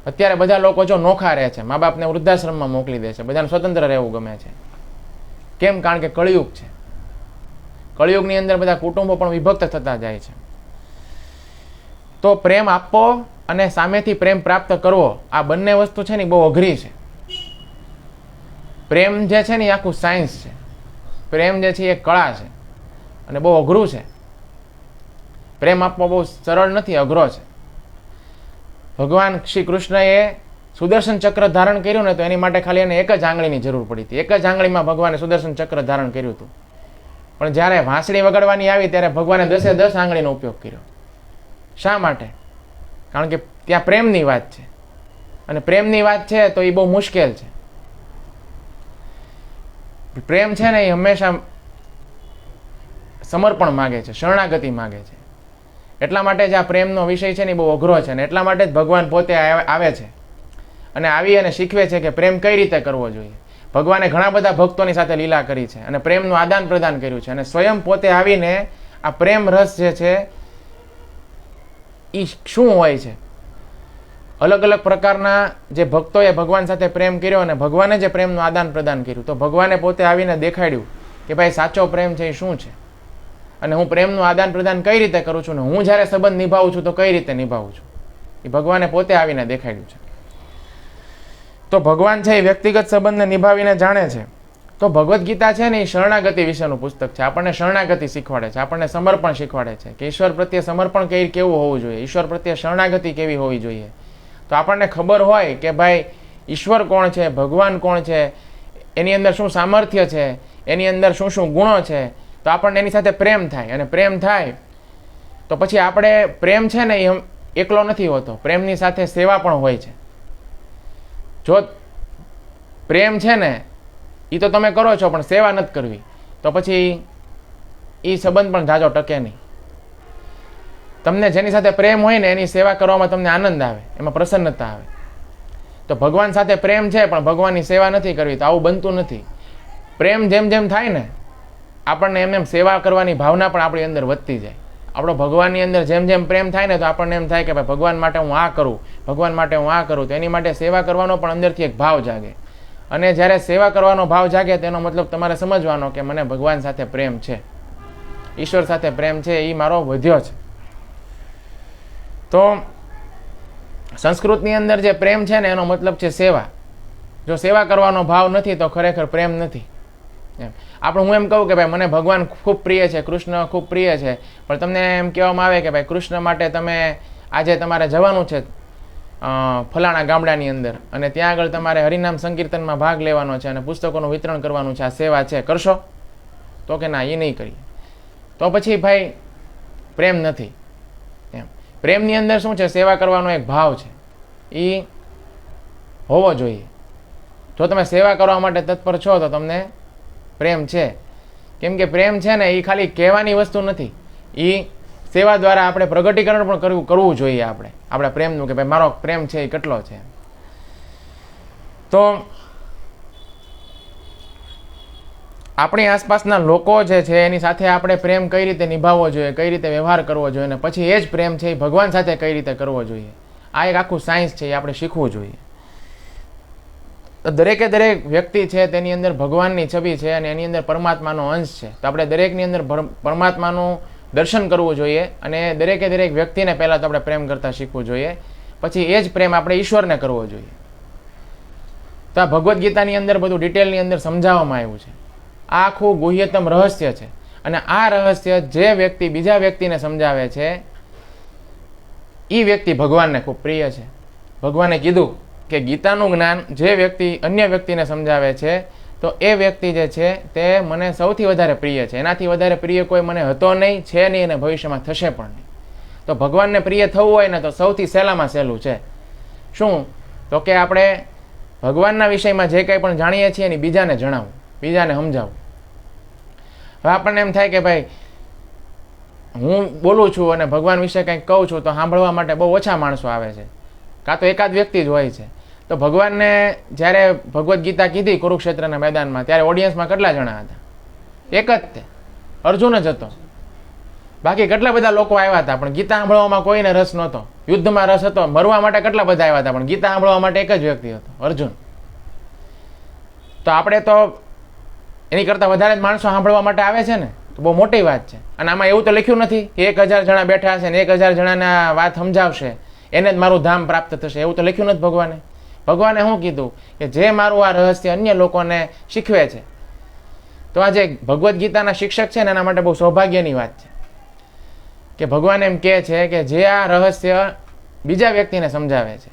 અત્યારે બધા લોકો જો નોખા રહે છે, મા બાપને વૃદ્ધાશ્રમમાં મોકલી દે છે, બધાને સ્વતંત્ર રહેવું ગમે છે. કેમ? કારણ કે કળિયુગ છે. કળિયુગની અંદર બધા કુટુંબો પણ વિભક્ત થતા જાય છે. તો પ્રેમ આપવો અને સામેથી પ્રેમ પ્રાપ્ત કરવો આ બંને વસ્તુ છે ને બહુ અઘરી છે. પ્રેમ જે છે ને એ આખું સાયન્સ છે. પ્રેમ જે છે એ કળા છે અને બહુ અઘરું છે. પ્રેમ આપવો બહુ સરળ નથી, અઘરો છે. ભગવાન શ્રી કૃષ્ણએ સુદર્શન ચક્ર ધારણ કર્યું ને તો એની માટે ખાલી એને એક જ આંગળીની જરૂર પડી હતી. એક જ આંગળીમાં ભગવાને સુદર્શન ચક્ર ધારણ કર્યું હતું. પણ જ્યારે વાંસળી વગાડવાની આવી ત્યારે ભગવાને 10 આંગળીનો ઉપયોગ કર્યો. શા માટે? કારણ કે ત્યાં પ્રેમની વાત છે, અને પ્રેમની વાત છે તો એ બહુ મુશ્કેલ છે. પ્રેમ છે ને એ હંમેશા સમર્પણ માગે છે, શરણાગતિ માગે છે. એટલા માટે જ આ પ્રેમનો વિષય છે ને એ બહુ અઘરો છે, ને એટલા માટે જ ભગવાન પોતે આવે છે અને આવી અને શીખવે છે કે પ્રેમ કઈ રીતે કરવો જોઈએ. ભગવાને ઘણા બધા ભક્તોની સાથે લીલા કરી છે અને પ્રેમનું આદાન પ્રદાન કર્યું છે, અને સ્વયં પોતે આવીને આ પ્રેમ રસ જે છે એ શું હોય છે, અલગ અલગ પ્રકારના જે ભક્તોએ ભગવાન સાથે પ્રેમ કર્યો અને ભગવાને જે પ્રેમનું આદાન પ્રદાન કર્યું, તો ભગવાને પોતે આવીને દેખાડ્યું કે ભાઈ સાચો પ્રેમ છે એ શું છે, અને હું પ્રેમનું આદાન પ્રદાન કઈ રીતે કરું છું, ને હું જ્યારે સંબંધ નિભાવું છું તો કઈ રીતે નિભાવું છું, એ ભગવાને પોતે આવીને દેખાડ્યું છે. તો ભગવાન છે એ વ્યક્તિગત સંબંધને નિભાવીને જાણે છે. તો ભગવદ્ ગીતા છે ને એ શરણાગતિ વિશેનું પુસ્તક છે. આપણને શરણાગતિ શીખવાડે છે, આપણને સમર્પણ શીખવાડે છે કે ઈશ્વર પ્રત્યે સમર્પણ કેવું હોવું જોઈએ, ઈશ્વર પ્રત્યે શરણાગતિ કેવી હોવી જોઈએ. તો આપણને ખબર હોય કે ભાઈ ઈશ્વર કોણ છે, ભગવાન કોણ છે, એની અંદર શું સામર્થ્ય છે, એની અંદર શું શું ગુણો છે, તો આપણને એની સાથે પ્રેમ થાય. અને પ્રેમ થાય તો પછી આપણે પ્રેમ છે ને એ એકલો નથી હોતો, પ્રેમની સાથે સેવા પણ હોય છે. જો પ્રેમ છે ને એ તો તમે કરો છો પણ સેવા નથી કરવી તો પછી એ સંબંધ પણ જાજો ટકે નહીં. તમને જેની સાથે પ્રેમ હોય ને એની સેવા કરવામાં તમને આનંદ આવે, એમાં પ્રસન્નતા આવે. તો ભગવાન સાથે પ્રેમ છે પણ ભગવાનની સેવા નથી કરવી તો આવું બનતું નથી. પ્રેમ જેમ જેમ થાય ને આપણને એમ સેવા કરવાની ભાવના પણ આપણી અંદર વધતી જાય. આપણો ભગવાનની અંદર જેમ જેમ પ્રેમ થાય ને તો આપણને એમ થાય કે ભાઈ ભગવાન માટે હું આ કરું, ભગવાન માટે હું આ કરું, તો એની માટે સેવા કરવાનો પણ અંદરથી એક ભાવ જાગે. અને જ્યારે સેવા કરવાનો ભાવ જાગે તેનો મતલબ તમારે સમજવાનો કે મને ભગવાન સાથે પ્રેમ છે, ઈશ્વર સાથે પ્રેમ છે, એ મારો વધ્યો છે. તો સંસ્કૃતની અંદર જે પ્રેમ છે ને એનો મતલબ છે સેવા. જો સેવા કરવાનો ભાવ નથી તો ખરેખર પ્રેમ નથી. આપણે હું એમ કહું કે ભાઈ મને ભગવાન ખૂબ પ્રિય છે, કૃષ્ણ ખૂબ પ્રિય છે, પણ તમને એમ કહેવામાં આવે કે ભાઈ કૃષ્ણ માટે તમે આજે તમારે જવાનું છે ફલાણા ગામડાની અંદર અને ત્યાં આગળ તમારે હરિનામ સંકીર્તનમાં ભાગ લેવાનો છે અને પુસ્તકોનું વિતરણ કરવાનું છે, આ સેવા છે, કરશો? તો કે ના, એ નહીં કરીએ. તો પછી ભાઈ પ્રેમ નથી. એમ પ્રેમની અંદર શું છે? સેવા કરવાનો એક ભાવ છે. એ હોવો જોઈએ. જો તમે સેવા કરવા માટે તત્પર છો તો તમને પ્રેમ છે. કેમ કે પ્રેમ છે ને એ ખાલી કહેવાની વસ્તુ નથી, એ સેવા દ્વારા આપણે પ્રગટીકરણ પણ કરવું જોઈએ. આપણે પ્રેમનું કે ભાઈ મારો પ્રેમ છે એ કેટલો છે. તો આપણી આસપાસના લોકો જે છે એની સાથે આપણે પ્રેમ કઈ રીતે નિભાવવો જોઈએ, કઈ રીતે વ્યવહાર કરવો જોઈએ, અને પછી એ જ પ્રેમ છે એ ભગવાન સાથે કઈ રીતે કરવો જોઈએ, આ એક આખું સાયન્સ છે, એ આપણે શીખવું જોઈએ. તો દરેકે દરેક વ્યક્તિ છે તેની અંદર ભગવાનની છબી છે અને એની અંદર પરમાત્માનો અંશ છે. તો આપણે દરેકની અંદર પરમાત્માનું દર્શન કરવું જોઈએ અને દરેકે દરેક વ્યક્તિને પહેલાં તો આપણે પ્રેમ કરતાં શીખવું જોઈએ. પછી એ જ પ્રેમ આપણે ઈશ્વરને કરવો જોઈએ. તો આ ભગવદ્ ગીતાની અંદર બધું ડિટેલની અંદર સમજાવવામાં આવ્યું છે. આ આખું ગુહ્યતમ રહસ્ય છે અને આ રહસ્ય જે વ્યક્તિ બીજા વ્યક્તિને સમજાવે છે એ વ્યક્તિ ભગવાનને ખૂબ પ્રિય છે. ભગવાને કીધું કે ગીતાનું જ્ઞાન જે વ્યક્તિ અન્ય વ્યક્તિને સમજાવે છે તો એ વ્યક્તિ જે છે તે મને સૌથી વધારે પ્રિય છે. એનાથી વધારે પ્રિય કોઈ મને હતો નહીં, છે નહીં અને ભવિષ્યમાં થશે પણ નહીં. તો ભગવાનને પ્રિય થવું હોય ને તો સૌથી સહેલામાં સહેલું છે શું? તો કે આપણે ભગવાનના વિષયમાં જે કંઈ પણ જાણીએ છીએ એની બીજાને જણાવવું, બીજાને સમજાવવું. હવે આપણને એમ થાય કે ભાઈ હું બોલું છું અને ભગવાન વિશે કંઈક કહું છું તો સાંભળવા માટે બહુ ઓછા માણસો આવે છે, કાં તો એકાદ વ્યક્તિ જ હોય છે. તો ભગવાનને જ્યારે ભગવદ્ ગીતા કીધી કુરુક્ષેત્રના મેદાનમાં ત્યારે ઓડિયન્સમાં કેટલા જણા હતા? એક જ તે અર્જુન જ હતો. બાકી કેટલા બધા લોકો આવ્યા હતા પણ ગીતા સાંભળવામાં કોઈને રસ નહોતો. યુદ્ધમાં રસ હતો, મરવા માટે કેટલા બધા આવ્યા હતા પણ ગીતા સાંભળવા માટે એક જ વ્યક્તિ હતો, અર્જુન. તો આપણે તો એની કરતાં વધારે જ માણસો સાંભળવા માટે આવે છે ને, તો બહુ મોટી વાત છે. અને આમાં એવું તો લખ્યું નથી કે 1000 જણા બેઠા હશે ને 1000 જણાના વાત સમજાવશે એને જ મારું ધામ પ્રાપ્ત થશે, એવું તો લખ્યું નથી ભગવાને. ભગવાને શું કીધું કે જે મારું આ રહસ્ય અન્ય લોકોને શીખવે છે. તો આ જે ભગવદ્ ગીતાના શિક્ષક છે ને એના માટે બહુ સૌભાગ્યની વાત છે કે ભગવાન એમ કહે છે કે જે આ રહસ્ય બીજા વ્યક્તિને સમજાવે છે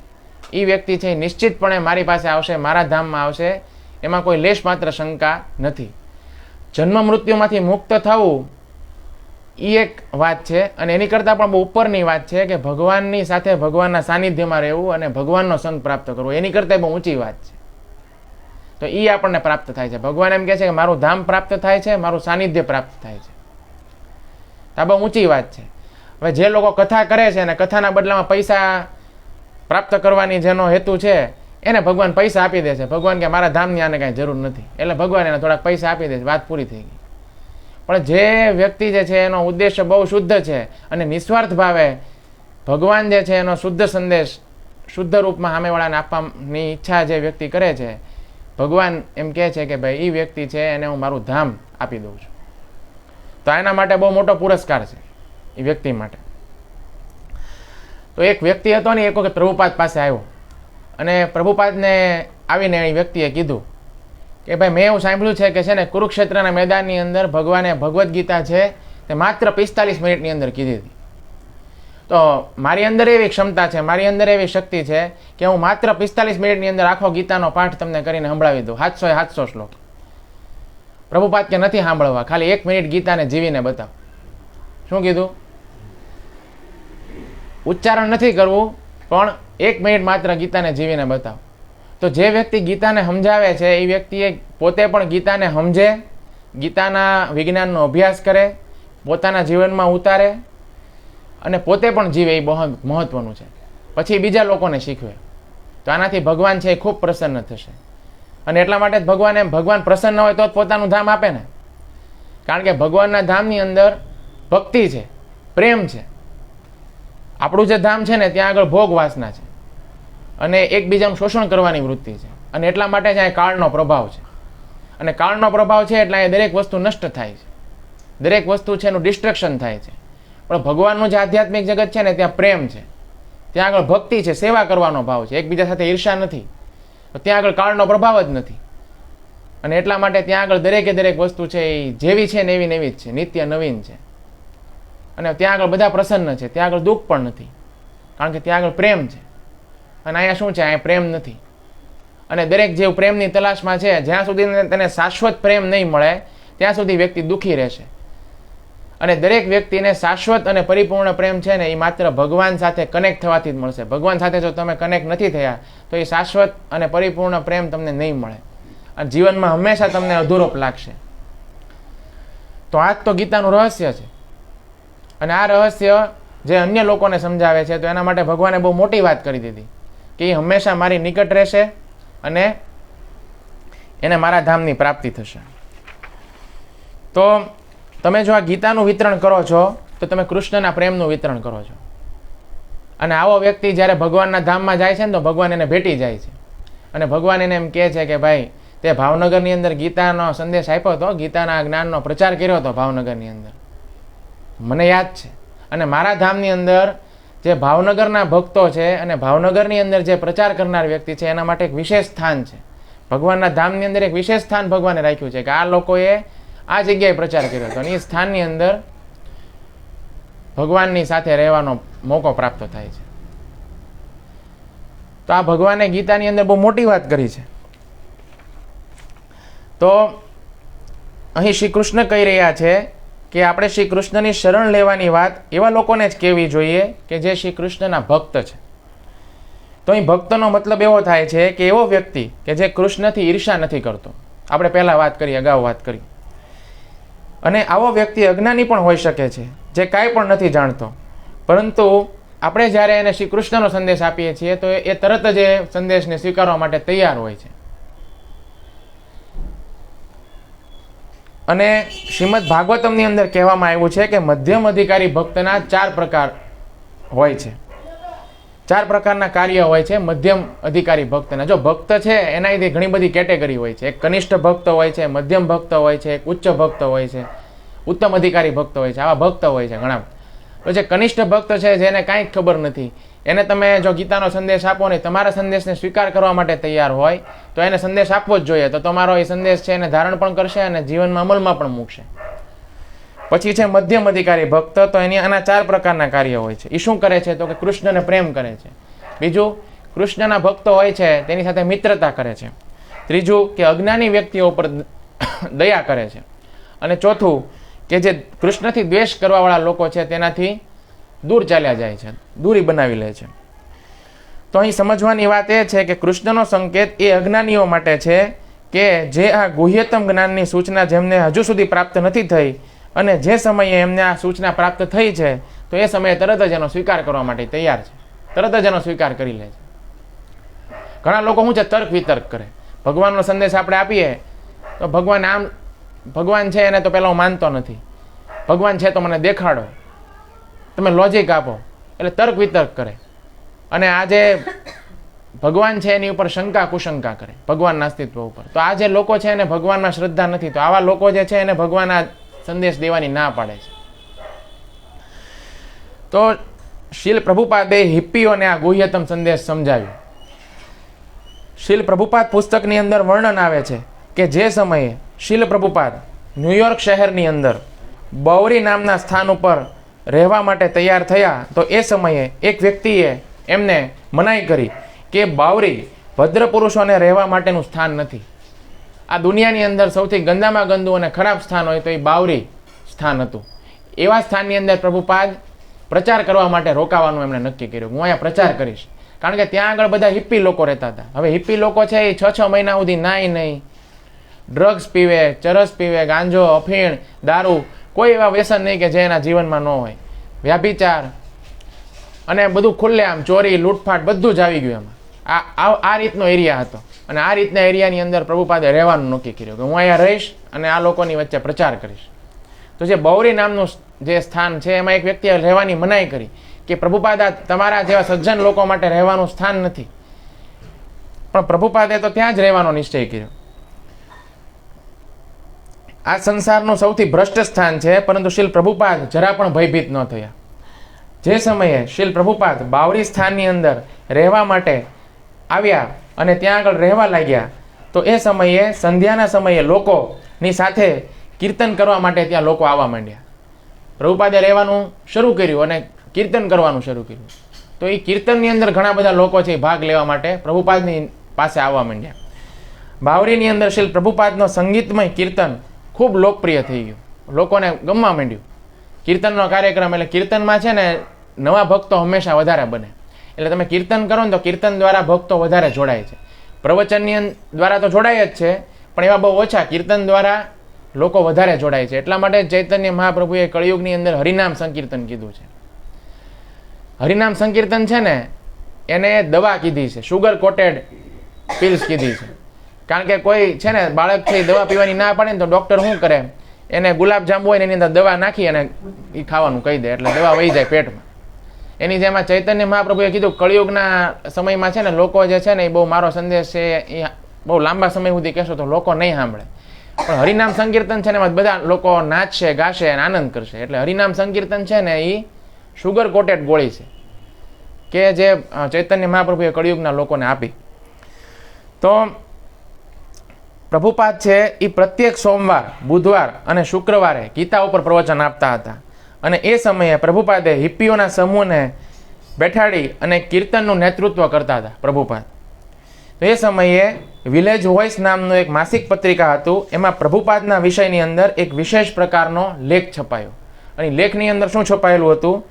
એ વ્યક્તિ છે નિશ્ચિતપણે મારી પાસે આવશે, મારા ધામમાં આવશે, એમાં કોઈ લેશ માત્ર શંકા નથી. જન્મ મૃત્યુમાંથી મુક્ત થવું એ એક વાત છે અને એની કરતાં પણ બહુ ઉપરની વાત છે કે ભગવાનની સાથે ભગવાનના સાનિધ્યમાં રહેવું અને ભગવાનનો સંગ પ્રાપ્ત કરવો, એની કરતાં બહુ ઊંચી વાત છે. તો એ આપણને પ્રાપ્ત થાય છે. ભગવાન એમ કહે છે કે મારું ધામ પ્રાપ્ત થાય છે, મારું સાનિધ્ય પ્રાપ્ત થાય છે. આ બહુ ઊંચી વાત છે. હવે જે લોકો કથા કરે છે અને કથાના બદલામાં પૈસા પ્રાપ્ત કરવાની જેનો હેતુ છે એને ભગવાન પૈસા આપી દે છે. ભગવાન કે મારા ધામની આને કાંઈ જરૂર નથી, એટલે ભગવાન એને થોડાક પૈસા આપી દે છે, વાત પૂરી થઈ ગઈ. પણ જે વ્યક્તિ જે છે એનો ઉદ્દેશ્ય બહુ શુદ્ધ છે અને નિસ્વાર્થ ભાવે ભગવાન જે છે એનો શુદ્ધ સંદેશ શુદ્ધ રૂપમાં સામેવાળાને આપવાની ઈચ્છા જે વ્યક્તિ કરે છે, ભગવાન એમ કહે છે કે ભાઈ એ વ્યક્તિ છે એને હું મારું ધામ આપી દઉં છું. તો એના માટે બહુ મોટો પુરસ્કાર છે એ વ્યક્તિ માટે. તો એક વ્યક્તિ હતો ને એક વખત પ્રભુપાદ પાસે આવ્યો અને પ્રભુપાદને આવીને એ વ્યક્તિએ કીધું કે ભાઈ મેં એવું સાંભળ્યું છે ને કુરુક્ષેત્રના મેદાનની અંદર ભગવાને ભગવદ્ ગીતા છે તે માત્ર 45 મિનિટની અંદર કીધી હતી. તો મારી અંદર એવી ક્ષમતા છે, મારી અંદર એવી શક્તિ છે કે હું માત્ર 45 મિનિટની અંદર આખો ગીતાનો પાઠ તમને કરીને સંભળાવી દઉં, 700 શ્લોક. પ્રભુપાદ કે નથી સાંભળવા, ખાલી 1 મિનિટ ગીતાને જીવીને બતાવ. શું કીધું? ઉચ્ચારણ નથી કરવું પણ 1 મિનિટ માત્ર ગીતાને જીવીને બતાવ. તો જે વ્યક્તિ ગીતાને સમજાવે છે એ વ્યક્તિએ પોતે પણ ગીતાને સમજે, ગીતાના વિજ્ઞાનનો અભ્યાસ કરે, પોતાના જીવનમાં ઉતારે અને પોતે પણ જીવે, એ બહુ મહત્વનું છે. પછી બીજા લોકોને શીખવે. તો આનાથી ભગવાન છે એ ખૂબ પ્રસન્ન થશે. અને એટલા માટે જ ભગવાન પ્રસન્ન હોય તો જ પોતાનું ધામ આપે ને. કારણ કે ભગવાનના ધામની અંદર ભક્તિ છે, પ્રેમ છે. આપણું જે ધામ છે ને ત્યાં આગળ ભોગ વાસના છે અને એકબીજાનું શોષણ કરવાની વૃત્તિ છે. અને એટલા માટે જ અહીં કાળનો પ્રભાવ છે. અને કાળનો પ્રભાવ છે એટલે અહીં દરેક વસ્તુ નષ્ટ થાય છે, દરેક વસ્તુ છે એનું ડિસ્ટ્રક્શન થાય છે. પણ ભગવાનનું જે આધ્યાત્મિક જગત છે ને ત્યાં પ્રેમ છે, ત્યાં આગળ ભક્તિ છે, સેવા કરવાનો ભાવ છે, એકબીજા સાથે ઈર્ષા નથી, ત્યાં આગળ કાળનો પ્રભાવ જ નથી. અને એટલા માટે ત્યાં આગળ દરેકે દરેક વસ્તુ છે એ જેવી છે ને એવી નવી જ છે, નિત્ય નવીન છે. અને ત્યાં આગળ બધા પ્રસન્ન છે, ત્યાં આગળ દુઃખ પણ નથી, કારણ કે ત્યાં આગળ પ્રેમ છે. અને અહીંયા શું છે? અહીંયા પ્રેમ નથી. અને દરેક જે પ્રેમની તલાશમાં છે, જ્યાં સુધી તેને શાશ્વત પ્રેમ નહીં મળે ત્યાં સુધી વ્યક્તિ દુઃખી રહેશે. અને દરેક વ્યક્તિને શાશ્વત અને પરિપૂર્ણ પ્રેમ છે ને એ માત્ર ભગવાન સાથે કનેક્ટ થવાથી જ મળશે. ભગવાન સાથે જો તમે કનેક્ટ નથી થયા તો એ શાશ્વત અને પરિપૂર્ણ પ્રેમ તમને નહીં મળે અને જીવનમાં હંમેશા તમને અધૂરોપ લાગશે. તો આ જ તો ગીતાનું રહસ્ય છે. અને આ રહસ્ય જે અન્ય લોકોને સમજાવે છે તો એના માટે ભગવાને બહુ મોટી વાત કરી દીધી કે એ હંમેશા મારી નિકટ રહેશે અને એને મારા ધામની પ્રાપ્તિ થશે. તો તમે જો આ ગીતાનું વિતરણ કરો છો તો તમે કૃષ્ણના પ્રેમનું વિતરણ કરો છો. અને આવો વ્યક્તિ જ્યારે ભગવાનના ધામમાં જાય છે ને તો ભગવાન એને ભેટી જાય છે અને ભગવાન એને એમ કહે છે કે ભાઈ તે ભાવનગરની અંદર ગીતાનો સંદેશ આપ્યો હતો, ગીતાના જ્ઞાનનો પ્રચાર કર્યો હતો ભાવનગરની અંદર, મને યાદ છે. અને મારા ધામની અંદર જે ભાવનગરના ભક્તો છે અને ભાવનગરની અંદર જે પ્રચાર કરનાર વ્યક્તિ છે એના માટે એક વિશેષ સ્થાન છે. ભગવાનના ધામની અંદર એક વિશેષ સ્થાન ભગવાને રાખ્યું છે કે આ લોકોએ આ જગ્યાએ પ્રચાર કર્યો હતો અને એ સ્થાનની અંદર ભગવાનની સાથે રહેવાનો મોકો પ્રાપ્ત થાય છે. તો આ ભગવાને ગીતાની અંદર બહુ મોટી વાત કરી છે. તો અહીં શ્રી કૃષ્ણ કહી રહ્યા છે કે આપણે શ્રી કૃષ્ણની શરણ લેવાની વાત એવા લોકોને જ કહેવી જોઈએ કે જે શ્રી કૃષ્ણના ભક્ત છે. તો અહીં ભક્તનો મતલબ એવો થાય છે કે એવો વ્યક્તિ કે જે કૃષ્ણથી ઈર્ષા નથી કરતો. આપણે પહેલાં વાત કરી, અગાઉ વાત કરી. અને આવો વ્યક્તિ અજ્ઞાની પણ હોઈ શકે છે જે કાંઈ પણ નથી જાણતો, પરંતુ આપણે જ્યારે એને શ્રી કૃષ્ણનો સંદેશ આપીએ છીએ તો એ તરત જ એ સંદેશને સ્વીકારવા માટે તૈયાર હોય છે. અને શ્રીમદ ભાગવતમની અંદર કહેવામાં આવ્યું છે કે મધ્યમ અધિકારી ભક્તના 4 પ્રકાર હોય છે, 4 પ્રકારના કાર્ય હોય છે મધ્યમ અધિકારી ભક્તના. જો ભક્ત છે એના લીધે ઘણી બધી કેટેગરી હોય છે. એક કનિષ્ઠ ભક્ત હોય છે, મધ્યમ ભક્ત હોય છે, એક ઉચ્ચ ભક્ત હોય છે, ઉત્તમ અધિકારી ભક્ત હોય છે. આવા ભક્ત હોય છે ઘણા. તો જે કનિષ્ઠ ભક્ત છે જેને કાંઈ ખબર નથી, એને તમે જો ગીતાનો સંદેશ આપો ને તમારા સંદેશને સ્વીકાર કરવા માટે તૈયાર હોય તો એને સંદેશ આપવો જ જોઈએ. તો તમારો એ સંદેશ છે એને ધારણ પણ કરશે અને જીવનમાં અમલમાં પણ મૂકશે. પછી છે મધ્યમ અધિકારી ભક્ત. તો એની આના 4 પ્રકારના કાર્ય હોય છે. એ શું કરે છે તો કે કૃષ્ણને પ્રેમ કરે છે. બીજું, કૃષ્ણના ભક્તો હોય છે તેની સાથે મિત્રતા કરે છે. ત્રીજું, કે અજ્ઞાની વ્યક્તિઓ ઉપર દયા કરે છે. અને ચોથું, કે જે કૃષ્ણથી દ્વેષ કરવાવાળા લોકો છે તેનાથી દૂર ચાલ્યા જાય છે, દૂરી બનાવી લે છે. તો અહીં સમજવાની વાત એ છે કે કૃષ્ણનો સંકેત એ અજ્ઞાનીઓ માટે છે કે જે આ ગુહ્યતમ જ્ઞાનની સૂચના જેમને હજુ સુધી પ્રાપ્ત નથી થઈ અને જે સમયે એમને આ સૂચના પ્રાપ્ત થઈ છે તો એ સમયે તરત જ એનો સ્વીકાર કરવા માટે તૈયાર છે, તરત જ એનો સ્વીકાર કરી લે છે. ઘણા લોકો શું છે, તર્ક વિતર્ક કરે. ભગવાનનો સંદેશ આપણે આપીએ તો ભગવાન છે એને તો પહેલાં હું માનતો નથી, ભગવાન છે તો મને દેખાડો, તમે લોજિક આપો. એટલે તર્ક વિતર્ક કરે અને આ જે ભગવાન છે એની ઉપર શંકા કુશંકા કરે, ભગવાનના અસ્તિત્વ ઉપર. તો આ જે લોકો છે એને ભગવાનમાં શ્રદ્ધા નથી, તો આવા લોકો જે છે એને ભગવાન આ સંદેશ દેવાની ના પાડે છે. તો શીલ પ્રભુપાદે હિપ્પીઓને આ ગુહ્યતમ સંદેશ સમજાવ્યો. શીલ પ્રભુપાદ પુસ્તકની અંદર વર્ણન આવે છે કે જે સમયે શીલ પ્રભુપાદ ન્યુયોર્ક શહેરની અંદર બૌરી નામના સ્થાન ઉપર રહેવા માટે તૈયાર થયા તો એ સમયે એક વ્યક્તિએ એમને મનાઈ કરી કે બાવરી ભદ્ર પુરુષોને રહેવા માટેનું સ્થાન નથી. આ દુનિયાની અંદર સૌથી ગંદામાં ગંદુ અને ખરાબ સ્થાન હોય તો એ બાવરી સ્થાન હતું. એવા સ્થાનની અંદર પ્રભુપાદ પ્રચાર કરવા માટે રોકાવાનું એમણે નક્કી કર્યું. હું અહીંયા પ્રચાર કરીશ, કારણ કે ત્યાં આગળ બધા હિપ્પી લોકો રહેતા હતા. હવે હિપ્પી લોકો છે એ 6 મહિના સુધી નાય નહીં, ડ્રગ્સ પીવે, ચરસ પીવે, ગાંજો, અફીણ, દારૂ, કોઈ એવા વ્યસન નહીં કે જે એના જીવનમાં ન હોય. વ્યાભિચાર અને બધું ખુલ્લેઆમ ચોરી, લૂંટફાટ બધું જ આવી ગયું એમાં. આ રીતનો એરિયા હતો અને આ રીતના એરિયાની અંદર પ્રભુપાદે રહેવાનું નક્કી કર્યું કે હું અહીંયા રહીશ અને આ લોકોની વચ્ચે પ્રચાર કરીશ. તો જે બૌરી નામનું જે સ્થાન છે એમાં એક વ્યક્તિએ રહેવાની મનાઈ કરી કે પ્રભુપાદ આ તમારા જેવા સજ્જન લોકો માટે રહેવાનું સ્થાન નથી. પણ પ્રભુપાદે તો ત્યાં જ રહેવાનો નિશ્ચય કર્યો. આ સંસારનું સૌથી ભ્રષ્ટ સ્થાન છે, પરંતુ શીલ પ્રભુપાદ જરા પણ ભયભીત ન થયા. જે સમયે શીલ પ્રભુપાદ બાવરી સ્થાનની અંદર રહેવા માટે આવ્યા અને ત્યાં આગળ રહેવા લાગ્યા તો એ સમયે સંધ્યાના સમયે લોકોની સાથે કીર્તન કરવા માટે ત્યાં લોકો આવવા માંડ્યા. પ્રભુપાદે રહેવાનું શરૂ કર્યું અને કીર્તન કરવાનું શરૂ કર્યું. તો એ કીર્તનની અંદર ઘણા બધા લોકો છે ભાગ લેવા માટે પ્રભુપાદની પાસે આવવા માંડ્યા. બાવરીની અંદર શીલ પ્રભુપાદનો સંગીતમય કીર્તન ખૂબ લોકપ્રિય થઈ ગયું, લોકોને ગમવા માંડ્યું. કીર્તનનો કાર્યક્રમ એટલે કીર્તનમાં છે ને નવા ભક્તો હંમેશા વધારે બને. એટલે તમે કીર્તન કરો ને તો કીર્તન દ્વારા ભક્તો વધારે જોડાય છે. પ્રવચનની દ્વારા તો જોડાય જ છે, પણ એવા બહુ ઓછા. કીર્તન દ્વારા લોકો વધારે જોડાય છે. એટલા માટે ચૈતન્ય મહાપ્રભુએ કળિયુગની અંદર હરિનામ સંકીર્તન કીધું છે. હરિનામ સંકીર્તન છે ને એને દવા કીધી છે, શુગર કોટેડ પિલ્સ કીધી છે. કારણ કે કોઈ છે ને બાળક છે દવા પીવાની ના પડે ને તો ડૉક્ટર શું કરે, એને ગુલાબજાંબુ હોય ને એની અંદર દવા નાખી અને એ ખાવાનું કહી દે, એટલે દવા વહી જાય પેટમાં. એની જેમાં ચૈતન્ય મહાપ્રભુએ કીધું કળિયુગના સમયમાં છે ને લોકો જે છે ને એ બહુ મારો સંદેશ છે એ બહુ લાંબા સમય સુધી કહેશો તો લોકો નહીં સાંભળે, પણ હરિનામ સંકીર્તન છે ને એમાં બધા લોકો નાચશે, ગાશે અને આનંદ કરશે. એટલે હરિનામ સંકીર્તન છે ને એ શુગર કોટેડ ગોળી છે કે જે ચૈતન્ય મહાપ્રભુએ કળિયુગના લોકોને આપી. તો પ્રભુપાદ છે એ પ્રત્યેક સોમવાર, બુધવાર અને શુક્રવારે ગીતા ઉપર પ્રવચન આપતા હતા. અને એ સમયે પ્રભુપાદે હિપ્પીઓના સમૂહને બેઠાડી અને કીર્તનનું નેતૃત્વ કરતા હતા પ્રભુપાદ. તો એ સમયે વિલેજ વોઇસ નામનું એક માસિક પત્રિકા હતું, એમાં પ્રભુપાદના વિષયની અંદર એક વિશેષ પ્રકારનો લેખ છપાયો. અને લેખની અંદર શું છપાયેલું હતું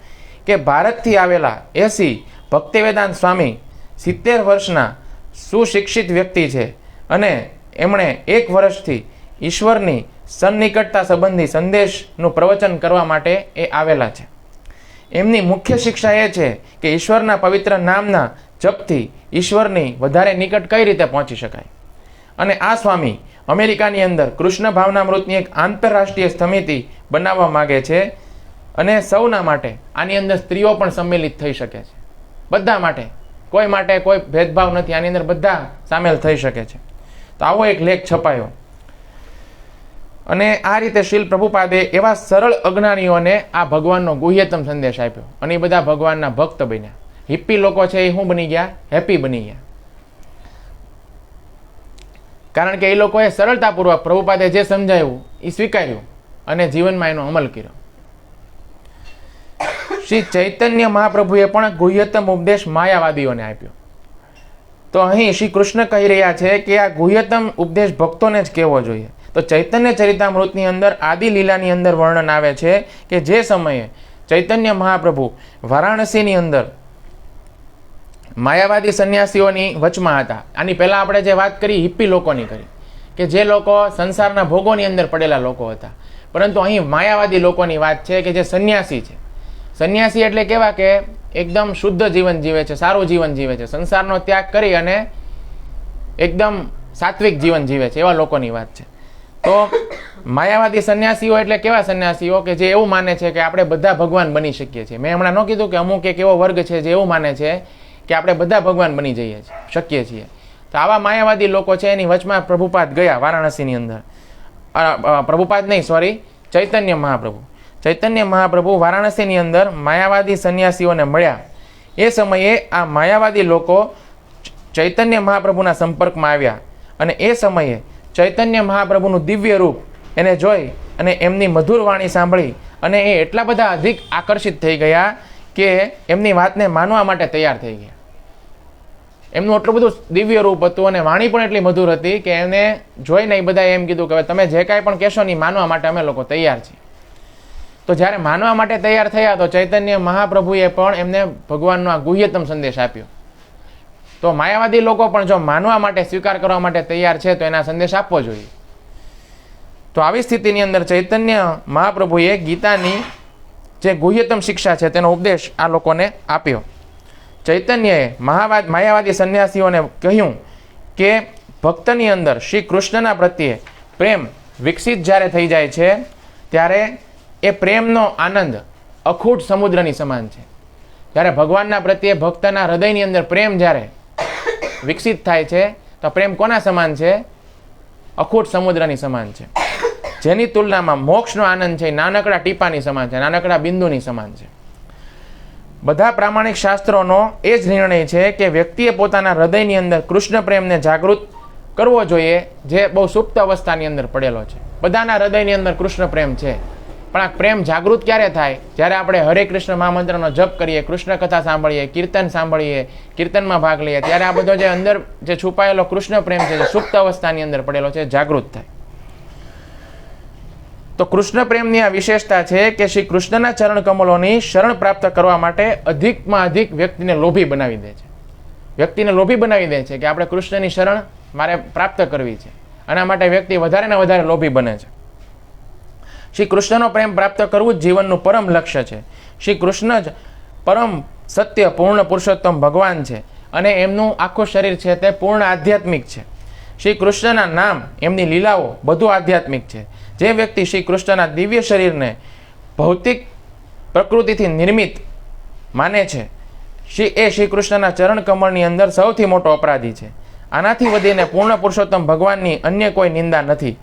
કે ભારતથી આવેલા 80 ભક્તિવેદાંત સ્વામી 70 વર્ષના સુશિક્ષિત વ્યક્તિ છે અને એમણે 1 વર્ષથી ઈશ્વરની સન્નિકટતા સંબંધી સંદેશનું પ્રવચન કરવા માટે એ આવેલા છે. એમની મુખ્ય શિક્ષા એ છે કે ઈશ્વરના પવિત્ર નામના જપથી ઈશ્વરની વધારે નિકટ કઈ રીતે પહોંચી શકાય. અને આ સ્વામી અમેરિકાની અંદર કૃષ્ણ ભાવનામૃતની એક આંતરરાષ્ટ્રીય સમિતિ બનાવવા માગે છે અને સૌના માટે આની અંદર સ્ત્રીઓ પણ સંમેલિત થઈ શકે છે. બધા માટે કોઈ ભેદભાવ નથી, આની અંદર બધા સામેલ થઈ શકે છે. તો આવો એક લેખ છપાયો. અને આ રીતે શ્રીલ પ્રભુપાદે એવા સરળ અજ્ઞાનીઓને આ ભગવાનનો ગુહ્યતમ સંદેશ આપ્યો અને એ બધા ભગવાનના ભક્ત બન્યા. હિપ્પી લોકો છે એ શું બની ગયા? હેપી બની ગયા. કારણ કે એ લોકોએ સરળતાપૂર્વક પ્રભુપાદે જે સમજાવ્યું એ સ્વીકાર્યું અને જીવનમાં એનો અમલ કર્યો. શ્રી ચૈતન્ય મહાપ્રભુએ પણ ગુહ્યતમ ઉપદેશ માયાવાદીઓને આપ્યો. તો અહીં શ્રી કૃષ્ણ કહી રહ્યા છે કે આ ગુહ્યતમ ઉપદેશ ભક્તોને જ કહેવો જોઈએ. તો ચૈતન્ય ચરિતામૃતની અંદર આદિ લીલાની અંદર વર્ણન આવે છે કે જે સમયે ચૈતન્ય મહાપ્રભુ વારાણસીની અંદર માયાવાદી સંન્યાસીઓની વચમાં હતા. આની પહેલાં આપણે જે વાત કરી હિપ્પી લોકોની કરી કે જે લોકો સંસારના ભોગોની અંદર પડેલા લોકો હતા, પરંતુ અહીં માયાવાદી લોકોની વાત છે કે જે સંન્યાસી છે. સંન્યાસી એટલે કેવા કે એકદમ શુદ્ધ જીવન જીવે છે, સારું જીવન જીવે છે, સંસારનો ત્યાગ કરી અને એકદમ સાત્વિક જીવન જીવે છે, એવા લોકોની વાત છે. તો માયાવાદી સંન્યાસીઓ એટલે કેવા સંન્યાસીઓ કે જે એવું માને છે કે આપણે બધા ભગવાન બની શકીએ છીએ. મેં હમણાં ન કીધું કે અમુક એક એવો વર્ગ છે જે એવું માને છે કે આપણે બધા ભગવાન બની શકીએ છીએ. તો આવા માયાવાદી લોકો છે એની વચમાં પ્રભુપાદ ગયા વારાણસીની અંદર. ચૈતન્ય મહાપ્રભુ વારાણસીની અંદર માયાવાદી સંન્યાસીઓને મળ્યા. એ સમયે આ માયાવાદી લોકો ચૈતન્ય મહાપ્રભુના સંપર્કમાં આવ્યા અને એ સમયે ચૈતન્ય મહાપ્રભુનું દિવ્ય રૂપ એને જોઈ અને એમની મધુર વાણી સાંભળી અને એ એટલા બધા અધિક આકર્ષિત થઈ ગયા કે એમની વાતને માનવા માટે તૈયાર થઈ ગયા. એમનું એટલું બધું દિવ્ય રૂપ હતું અને વાણી પણ એટલી મધુર હતી કે એને જોઈને એ બધાએ એમ કીધું કે તમે જે કાંઈ પણ કહેશો નહીં, માનવા માટે અમે લોકો તૈયાર છીએ. તો જ્યારે માનવા માટે તૈયાર થયા તો ચૈતન્ય મહાપ્રભુએ પણ એમને ભગવાનનો આ ગુહ્યતમ સંદેશ આપ્યો. તો માયાવાદી લોકો પણ જો માનવા માટે, સ્વીકાર કરવા માટે તૈયાર છે તો એના સંદેશ આપવો જોઈએ. તો આવી સ્થિતિની અંદર ચૈતન્ય મહાપ્રભુએ ગીતાની જે ગુહ્યતમ શિક્ષા છે તેનો ઉપદેશ આ લોકોને આપ્યો. ચૈતન્યએ માયાવાદી સંન્યાસીઓને કહ્યું કે ભક્તની અંદર શ્રી કૃષ્ણના પ્રત્યે પ્રેમ વિકસિત જ્યારે થઈ જાય છે ત્યારે એ પ્રેમનો આનંદ અખૂટ સમુદ્રની સમાન છે. જ્યારે ભગવાનના પ્રત્યે ભક્તના હૃદયની અંદર પ્રેમ જ્યારે વિકસિત થાય છે તો પ્રેમ કોના સમાન છે? અખૂટ સમુદ્રની સમાન છે. જેની તુલનામાં મોક્ષનો આનંદ છે નાનકડા ટીપાની સમાન છે, નાનકડા બિંદુની સમાન છે. બધા પ્રામાણિક શાસ્ત્રોનો એ જ નિર્ણય છે કે વ્યક્તિએ પોતાના હૃદયની અંદર કૃષ્ણ પ્રેમને જાગૃત કરવો જોઈએ, જે બહુ સુપ્ત અવસ્થાની અંદર પડેલો છે. બધાના હૃદયની અંદર કૃષ્ણ પ્રેમ છે, પણ આ પ્રેમ જાગૃત ક્યારે થાય? જ્યારે આપણે હરે કૃષ્ણ મહામંત્રનો જપ કરીએ, કૃષ્ણ કથા સાંભળીએ, કીર્તન સાંભળીએ, કીર્તનમાં ભાગ લઈએ, ત્યારે આ બધો જે અંદર જે છુપાયેલો કૃષ્ણ પ્રેમ છે, જે સુપ્ત અવસ્થાની અંદર પડેલો છે, જાગૃત થાય. તો કૃષ્ણ પ્રેમની આ વિશેષતા છે કે શ્રી કૃષ્ણના ચરણ કમલોની શરણ પ્રાપ્ત કરવા માટે અધિકમાં અધિક વ્યક્તિને લોભી બનાવી દે છે. વ્યક્તિને લોભી બનાવી દે છે કે આપણે કૃષ્ણની શરણ મારે પ્રાપ્ત કરવી છે. આના માટે વ્યક્તિ વધારે ને વધારે લોભી બને છે. શ્રી કૃષ્ણનો પ્રેમ પ્રાપ્ત કરવું જ જીવનનું પરમ લક્ષ્ય છે. શ્રી કૃષ્ણ જ પરમ સત્ય પૂર્ણ પુરુષોત્તમ ભગવાન છે અને એમનું આખું શરીર છે તે પૂર્ણ આધ્યાત્મિક છે. શ્રી કૃષ્ણના નામ, એમની લીલાઓ બધું આધ્યાત્મિક છે. જે વ્યક્તિ શ્રી કૃષ્ણના દિવ્ય શરીરને ભૌતિક પ્રકૃતિથી નિર્મિત માને છે એ શ્રી કૃષ્ણના ચરણ કમળની અંદર સૌથી મોટો અપરાધી છે. આનાથી વધીને પૂર્ણ પુરુષોત્તમ ભગવાનની અન્ય કોઈ નિંદા નથી.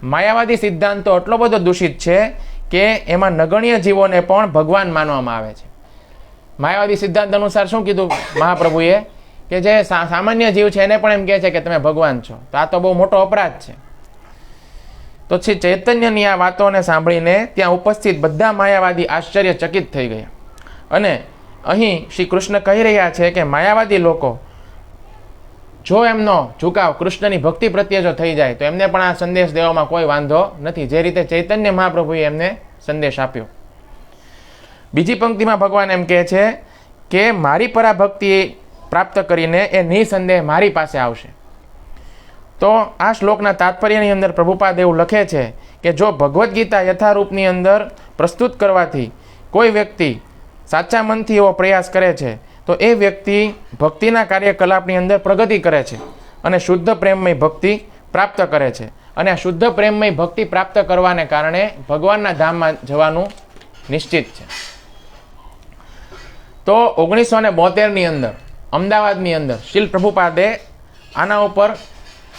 માયાવાદી સિદ્ધાંતો એટલો બધો દૂષિત છે કે એમાં નગણ્ય જીવોને પણ ભગવાન માનવામાં આવે છે. માયાવાદી સિદ્ધાંત અનુસાર શું કીધું મહાપ્રભુએ કે જે સામાન્ય જીવ છે એને પણ એમ કહે છે કે તમે ભગવાન છો. તો આ તો બહુ મોટો અપરાધ છે. તો શ્રી ચૈતન્યની આ વાતોને સાંભળીને ત્યાં ઉપસ્થિત બધા માયાવાદી આશ્ચર્યચકિત થઈ ગયા. અને અહીં શ્રી કૃષ્ણ કહી રહ્યા છે કે માયાવાદી લોકો જો એમનો ઝુકાવ કૃષ્ણની ભક્તિ પ્રત્યે જો થઈ જાય તો એમને પણ આ સંદેશ દેવામાં કોઈ વાંધો નથી, જે રીતે ચૈતન્ય મહાપ્રભુએ એમને સંદેશ આપ્યો. બીજી પંક્તિમાં ભગવાન એમ કહે છે કે મારી પરાભક્તિ પ્રાપ્ત કરીને એ નિસંદેહ મારી પાસે આવશે. તો આ શ્લોકના તાત્પર્યની અંદર પ્રભુપાદ એવું લખે છે કે જો ભગવદ્ ગીતા યથારૂપની અંદર પ્રસ્તુત કરવાથી કોઈ વ્યક્તિ સાચા મનથી એવો પ્રયાસ કરે છે તો એ વ્યક્તિ ભક્તિના કાર્યકલાપની અંદર પ્રગતિ કરે છે અને શુદ્ધ પ્રેમમય ભક્તિ પ્રાપ્ત કરે છે. અને આ શુદ્ધ પ્રેમમય ભક્તિ પ્રાપ્ત કરવાને કારણે ભગવાનના ધામમાં જવાનું નિશ્ચિત છે. તો 1972ની અંદર અમદાવાદની અંદર શીલ પ્રભુપાદે આના ઉપર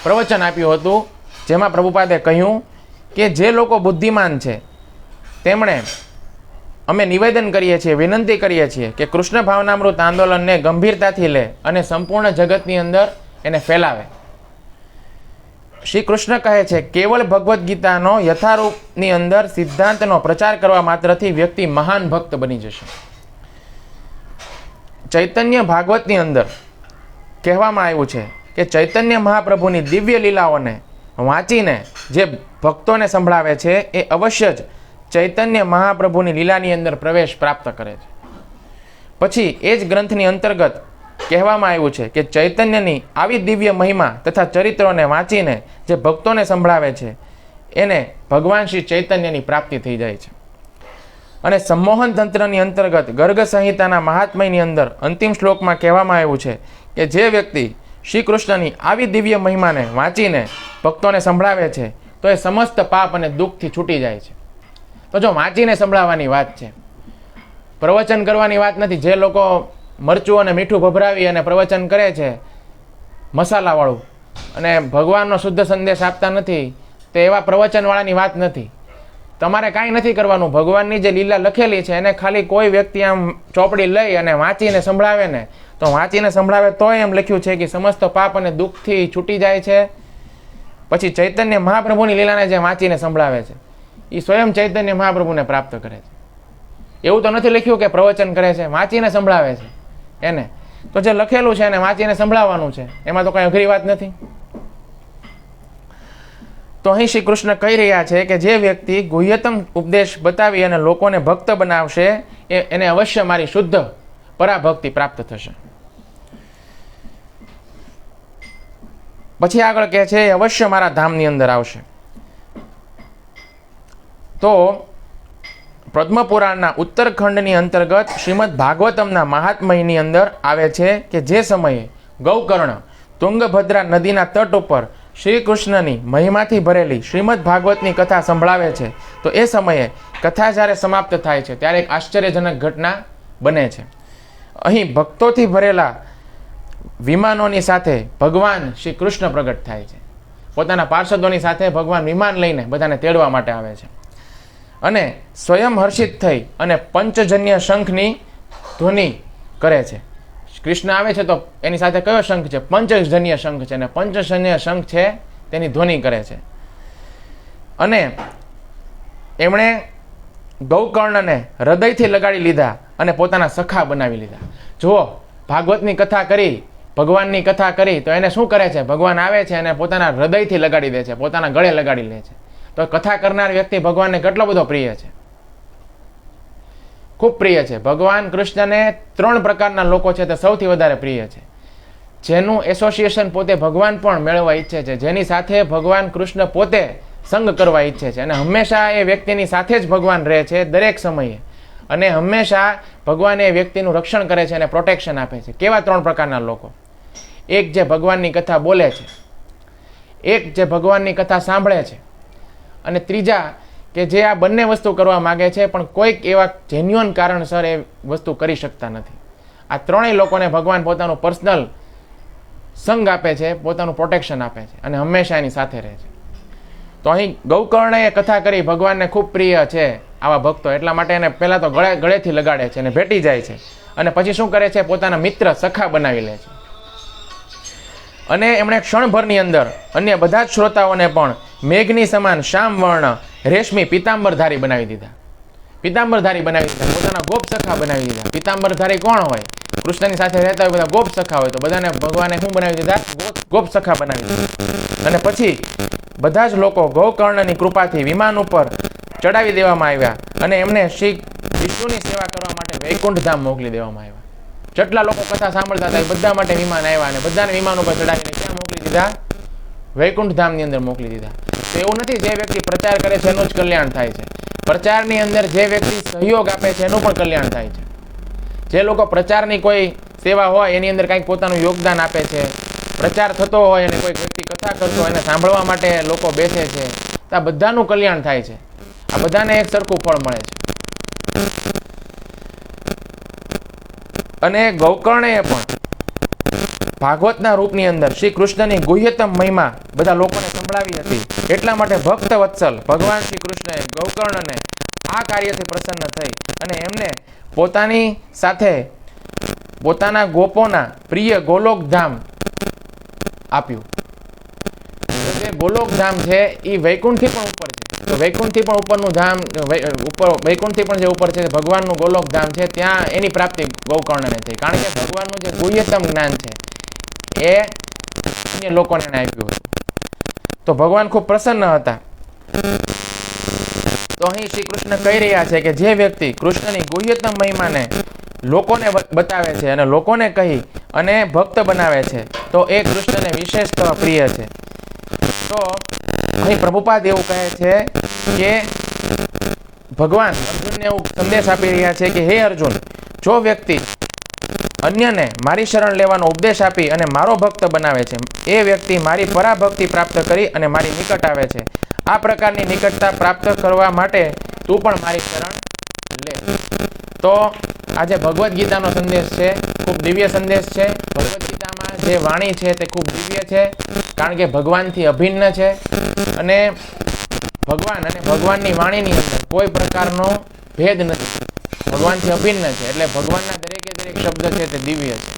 પ્રવચન આપ્યું હતું, જેમાં પ્રભુપાદે કહ્યું કે જે લોકો બુદ્ધિમાન છે તેમણે અમે નિવેદન કરીએ છીએ, વિનંતી કરીએ છીએ કે કૃષ્ણ ભાવનામૃત આંદોલનને ગંભીરતાથી લે અને સંપૂર્ણ જગતની અંદર એને ફેલાવે. શ્રી કૃષ્ણ કહે છે કેવળ ભગવદ્ ગીતાનો યથારૂપની અંદર સિદ્ધાંતનો પ્રચાર કરવા માત્રથી વ્યક્તિ મહાન ભક્ત બની જશે. ચૈતન્ય ભાગવતની અંદર કહેવામાં આવ્યું છે કે ચૈતન્ય મહાપ્રભુની દિવ્ય લીલાઓને વાંચીને જે ભક્તોને સંભળાવે છે એ અવશ્ય જ ચૈતન્ય મહાપ્રભુની લીલાની અંદર પ્રવેશ પ્રાપ્ત કરે છે. પછી એ જ ગ્રંથની અંતર્ગત કહેવામાં આવ્યું છે કે ચૈતન્યની આવી દિવ્ય મહિમા તથા ચરિત્રોને વાંચીને જે ભક્તોને સંભળાવે છે એને ભગવાન શ્રી ચૈતન્યની પ્રાપ્તિ થઈ જાય છે. અને સંમોહન તંત્રની અંતર્ગત ગર્ગ સંહિતાના મહાત્મયની અંદર અંતિમ શ્લોકમાં કહેવામાં આવ્યું છે કે જે વ્યક્તિ શ્રી કૃષ્ણની આવી દિવ્ય મહિમાને વાંચીને ભક્તોને સંભળાવે છે તો એ સમસ્ત પાપ અને દુઃખથી છૂટી જાય છે. તો જો વાંચીને સંભળાવવાની વાત છે, પ્રવચન કરવાની વાત નથી. જે લોકો મરચું અને મીઠું ભભરાવી અને પ્રવચન કરે છે મસાલાવાળું અને ભગવાનનો શુદ્ધ સંદેશ આપતા નથી, તો એવા પ્રવચનવાળાની વાત નથી. તમારે કાંઈ નથી કરવાનું. ભગવાનની જે લીલા લખેલી છે એને ખાલી કોઈ વ્યક્તિ આમ ચોપડી લઈ અને વાંચીને સંભળાવે ને તો વાંચીને સંભળાવે તોય એમ લખ્યું છે કે સમસ્ત પાપ અને દુઃખથી છૂટી જાય છે. પછી ચૈતન્ય મહાપ્રભુની લીલાને જે વાંચીને સંભળાવે છે એ સ્વયં ચૈતન્ય મહાપ્રભુને પ્રાપ્ત કરે છે. એવું તો નથી લખ્યું કે પ્રવચન કરે છે, વાંચીને સંભળાવે છે એને. તો જે લખેલું છે એને વાંચીને સંભળાવવાનું છે, એમાં તો કઈ અઘરી વાત નથી. તો અહીં શ્રી કૃષ્ણ કહી રહ્યા છે કે જે વ્યક્તિ ગુહ્યતમ ઉપદેશ બતાવી અને લોકોને ભક્ત બનાવશે એને અવશ્ય મારી શુદ્ધ પરાભક્તિ પ્રાપ્ત થશે. પછી આગળ કહે છે અવશ્ય મારા ધામની અંદર આવશે. તો પદ્મપુરાણના ઉત્તરખંડની અંતર્ગત શ્રીમદ ભાગવતમના મહાત્મયની અંદર આવે છે કે જે સમયે ગૌકર્ણ તુંગભદ્રા નદીના તટ ઉપર શ્રી કૃષ્ણની મહિમાથી ભરેલી શ્રીમદ ભાગવતની કથા સંભળાવે છે તો એ સમયે કથા જ્યારે સમાપ્ત થાય છે ત્યારે એક આશ્ચર્યજનક ઘટના બને છે. અહીં ભક્તોથી ભરેલા વિમાનોની સાથે ભગવાન શ્રી કૃષ્ણ પ્રગટ થાય છે. પોતાના પાર્ષદોની સાથે ભગવાન વિમાન લઈને બધાને તેડવા માટે આવે છે અને સ્વયં હર્ષિત થઈ અને પંચજન્ય શંખની ધ્વનિ કરે છે. કૃષ્ણ આવે છે તો એની સાથે કયો શંખ છે? પંચજન્ય શંખ છે. અને પંચજન્ય શંખ છે તેની ધ્વનિ કરે છે. અને એમણે ગૌકર્ણને હૃદયથી લગાડી લીધા અને પોતાના સખા બનાવી લીધા. જુઓ, ભાગવતની કથા કરી, ભગવાનની કથા કરી તો એને શું કરે છે? ભગવાન આવે છે અને પોતાના હૃદયથી લગાડી દે છે, પોતાના ગળે લગાડી લે છે. તો કથા કરનાર વ્યક્તિ ભગવાનને કેટલો બધો પ્રિય છે, ખૂબ પ્રિય છે. ભગવાન કૃષ્ણને 3 પ્રકારના લોકો છે તે સૌથી વધારે પ્રિય છે. જેનું એસોસિએશન પોતે ભગવાન પણ મેળવવા ઈચ્છે છે, જેની સાથે ભગવાન કૃષ્ણ પોતે સંગ કરવા ઈચ્છે છે, અને હંમેશા એ વ્યક્તિની સાથે જ ભગવાન રહે છે દરેક સમયે, અને હંમેશા ભગવાન એ વ્યક્તિનું રક્ષણ કરે છે અને પ્રોટેક્શન આપે છે. કેવા 3 પ્રકારના લોકો? એક જે ભગવાનની કથા બોલે છે, એક જે ભગવાનની કથા સાંભળે છે, અને ત્રીજા કે જે આ બંને વસ્તુ કરવા માગે છે પણ કોઈક એવા જેન્યુઅન કારણસર એ વસ્તુ કરી શકતા નથી. આ 3 લોકોને ભગવાન પોતાનું પર્સનલ સંગ આપે છે, પોતાનું પ્રોટેક્શન આપે છે અને હંમેશા એની સાથે રહે છે. તો અહીં ગૌકર્ણએ કથા કરી, ભગવાનને ખૂબ પ્રિય છે આવા ભક્તો, એટલા માટે એને પહેલાં તો ગળેથી લગાડે છે અને ભેટી જાય છે, અને પછી શું કરે છે, પોતાના મિત્ર સખા બનાવી લે છે. અને એમણે ક્ષણભરની અંદર અન્ય બધા જ શ્રોતાઓને પણ મેઘની સમાન શ્યામ વર્ણ રેશમી પિતાંબરધારી બનાવી દીધા. પિતાંબરધારી બનાવી દીધા, પોતાના ગોપ સખા બનાવી દીધા. પિતાંબરધારી કોણ હોય? કૃષ્ણની સાથે રહેતા હોય બધા ગોપ સખા હોય, તો બધાને ભગવાને શું બનાવી દીધા? ગોપ સખા બનાવી દીધા. અને પછી બધા જ લોકો ગૌકર્ણની કૃપાથી વિમાન ઉપર ચડાવી દેવામાં આવ્યા અને એમને શ્રી વિષ્ણુની સેવા કરવા માટે વૈકુંઠ ધામ મોકલી દેવામાં આવ્યા. જેટલા લોકો કથા સાંભળતા હતા એ બધા માટે વિમાન આવ્યા અને બધાને વિમાન ઉપર ચડાવીને ક્યાં મોકલી દીધા? વૈકુંઠ ધામની અંદર મોકલી દીધા. તો એવું નથી જે વ્યક્તિ પ્રચાર કરે છે એનું જ કલ્યાણ થાય છે. પ્રચારની અંદર જે વ્યક્તિ સહયોગ આપે છે એનું પણ કલ્યાણ થાય છે. જે લોકો પ્રચારની કોઈ સેવા હોય એની અંદર કંઈક પોતાનું યોગદાન આપે છે, પ્રચાર થતો હોય અને કોઈ વ્યક્તિ કથા કરતો હોય એને સાંભળવા માટે લોકો બેસે છે, તો આ બધાનું કલ્યાણ થાય છે. આ બધાને એક સરખું ફળ મળે છે. અને ગૌકર્ણએ પણ ભાગવતના રૂપની અંદર શ્રી કૃષ્ણની ગુહ્યતમ મહિમા બધા લોકોને સંભળાવી હતી. એટલા માટે ભક્ત વત્સલ ભગવાન શ્રી કૃષ્ણએ ગૌકર્ણને આ કાર્યથી પ્રસન્ન થઈ અને એમને પોતાની સાથે પોતાના ગોપોના પ્રિય ગોલોકધામ આપ્યું. જે ગોલોકધામ છે એ વૈકુંઠથી પણ ઉપર છે. તો વૈકુંઠથી પણ ઉપરનું ધામ, વૈકુંઠથી પણ જે ઉપર છે ભગવાનનું ગોલોકધામ છે, ત્યાં એની પ્રાપ્તિ ગૌકર્ણને થઈ. કારણ કે ભગવાનનું જે ગુહ્યતમ જ્ઞાન છે એ અન્ય લોકોને એને આપ્યું હતું. તો ભગવાન ખૂબ પ્રસન્ન હતા. તો અહીં શ્રી કૃષ્ણ કહી રહ્યા છે કે જે વ્યક્તિ કૃષ્ણની ગુહ્યતમ મહિમાને લોકોને બતાવે છે અને લોકોને કહી અને ભક્ત બનાવે છે તો એ કૃષ્ણને વિશેષતઃ પ્રિય છે. તો અહીં પ્રભુપાદ એવું કહે છે કે ભગવાન અર્જુનને એવું સંદેશ આપી રહ્યા છે કે હે અર્જુન, જો વ્યક્તિ અન્યને મારી શરણ લેવાનો ઉપદેશ આપી અને મારો ભક્ત બનાવે છે, એ વ્યક્તિ મારી પરાભક્તિ પ્રાપ્ત કરી અને મારી નિકટ આવે છે. આ પ્રકારની નિકટતા પ્રાપ્ત કરવા માટે તું પણ મારી શરણ લે. તો આજે ભગવદ્ ગીતાનો સંદેશ છે, ખૂબ દિવ્ય સંદેશ છે. ભગવદ્ ગીતામાં જે વાણી છે તે ખૂબ દિવ્ય છે, કારણ કે ભગવાનથી અભિન્ન છે અને ભગવાન અને ભગવાનની વાણીની અંદર કોઈ પ્રકારનો ભેદ નથી. ભગવાનથી અભિન્ન છે એટલે ભગવાનના દરેકે દરેક શબ્દ છે તે દિવ્ય છે.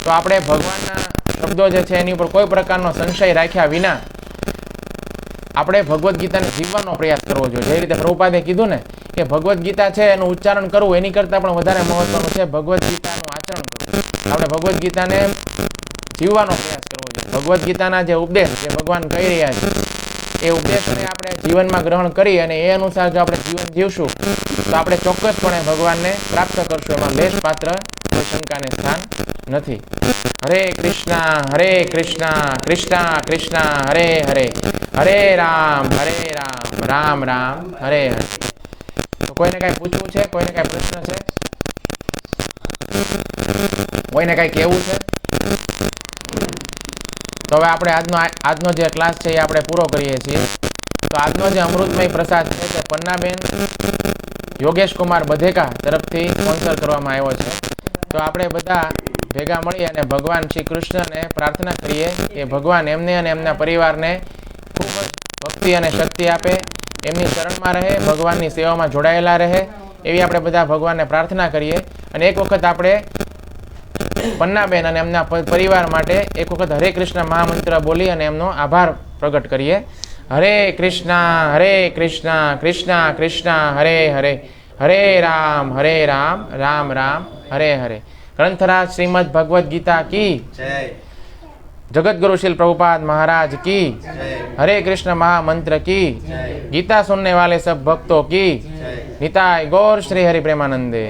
તો આપણે ભગવાનના શબ્દો જે છે એની ઉપર કોઈ પ્રકારનો સંશય રાખ્યા વિના આપણે ભગવદ્ ગીતાને જીવવાનો પ્રયાસ કરવો જોઈએ. જે રીતે પ્રભુપાદે કીધું ને કે ભગવદ્ ગીતા છે એનું ઉચ્ચારણ કરવું એની કરતાં પણ વધારે મહત્વનું છે ભગવદ્ ગીતાનું આચરણ કરવું. આપણે ભગવદ્ ગીતાને જીવવાનો પ્રયાસ કરવો જોઈએ. ભગવદ્ ગીતાના જે ઉપદેશ જે ભગવાન કહી રહ્યા છે એ ઉપદેશને આપણે જીવનમાં ગ્રહણ કરી અને એ અનુસાર જો આપણે જીવન જીવશું તો આપણે ચોક્કસપણે ભગવાનને પ્રાપ્ત કરશું. એમાં લેશ પાત્ર કોઈ શંકાને સ્થાન નથી. હરે કૃષ્ણ કૃષ્ણ કૃષ્ણ હરે હરે, હરે રામ રામ રામ હરે હરે. તો કોઈને કાંઈ પૂછવું છે? કોઈને કાંઈ પ્રશ્ન છે? કોઈને કાંઈ કહેવું છે? તો હવે આપણે આજનો જે ક્લાસ છે એ આપણે પૂરો કરીએ છીએ. તો આજનો જે અમૃતમય પ્રસાદ છે તે પન્નાબેન યોગેશ કુમાર બધેકા તરફથી સ્પોન્સર કરવામાં આવ્યો છે. તો આપણે બધા ભેગા મળી અને ભગવાન શ્રી કૃષ્ણને પ્રાર્થના કરીએ કે ભગવાન એમને અને એમના પરિવારને ખૂબ જ ભક્તિ અને શક્તિ આપે, એમની શરણમાં રહે, ભગવાનની સેવામાં જોડાયેલા રહે, એવી આપણે બધા ભગવાનને પ્રાર્થના કરીએ. અને એક વખત આપણે પન્નાબેન અને એમના પરિવાર માટે એક વખત હરે કૃષ્ણ મહામંત્ર બોલી અને એમનો આભાર પ્રગટ કરીએ. હરે કૃષ્ણ કૃષ્ણ કૃષ્ણ હરે હરે, હરે રામ રામ રામ હરે હરે. ગ્રંથરાજ શ્રીમદ ભગવદ્ ગીતા કી જય. जगत गुरु श्रील प्रभुपाद महाराज की, हरे कृष्ण महामंत्र की, गीता सुनने वाले सब भक्तों की, निताय गौर श्री हरि प्रेमानंदे।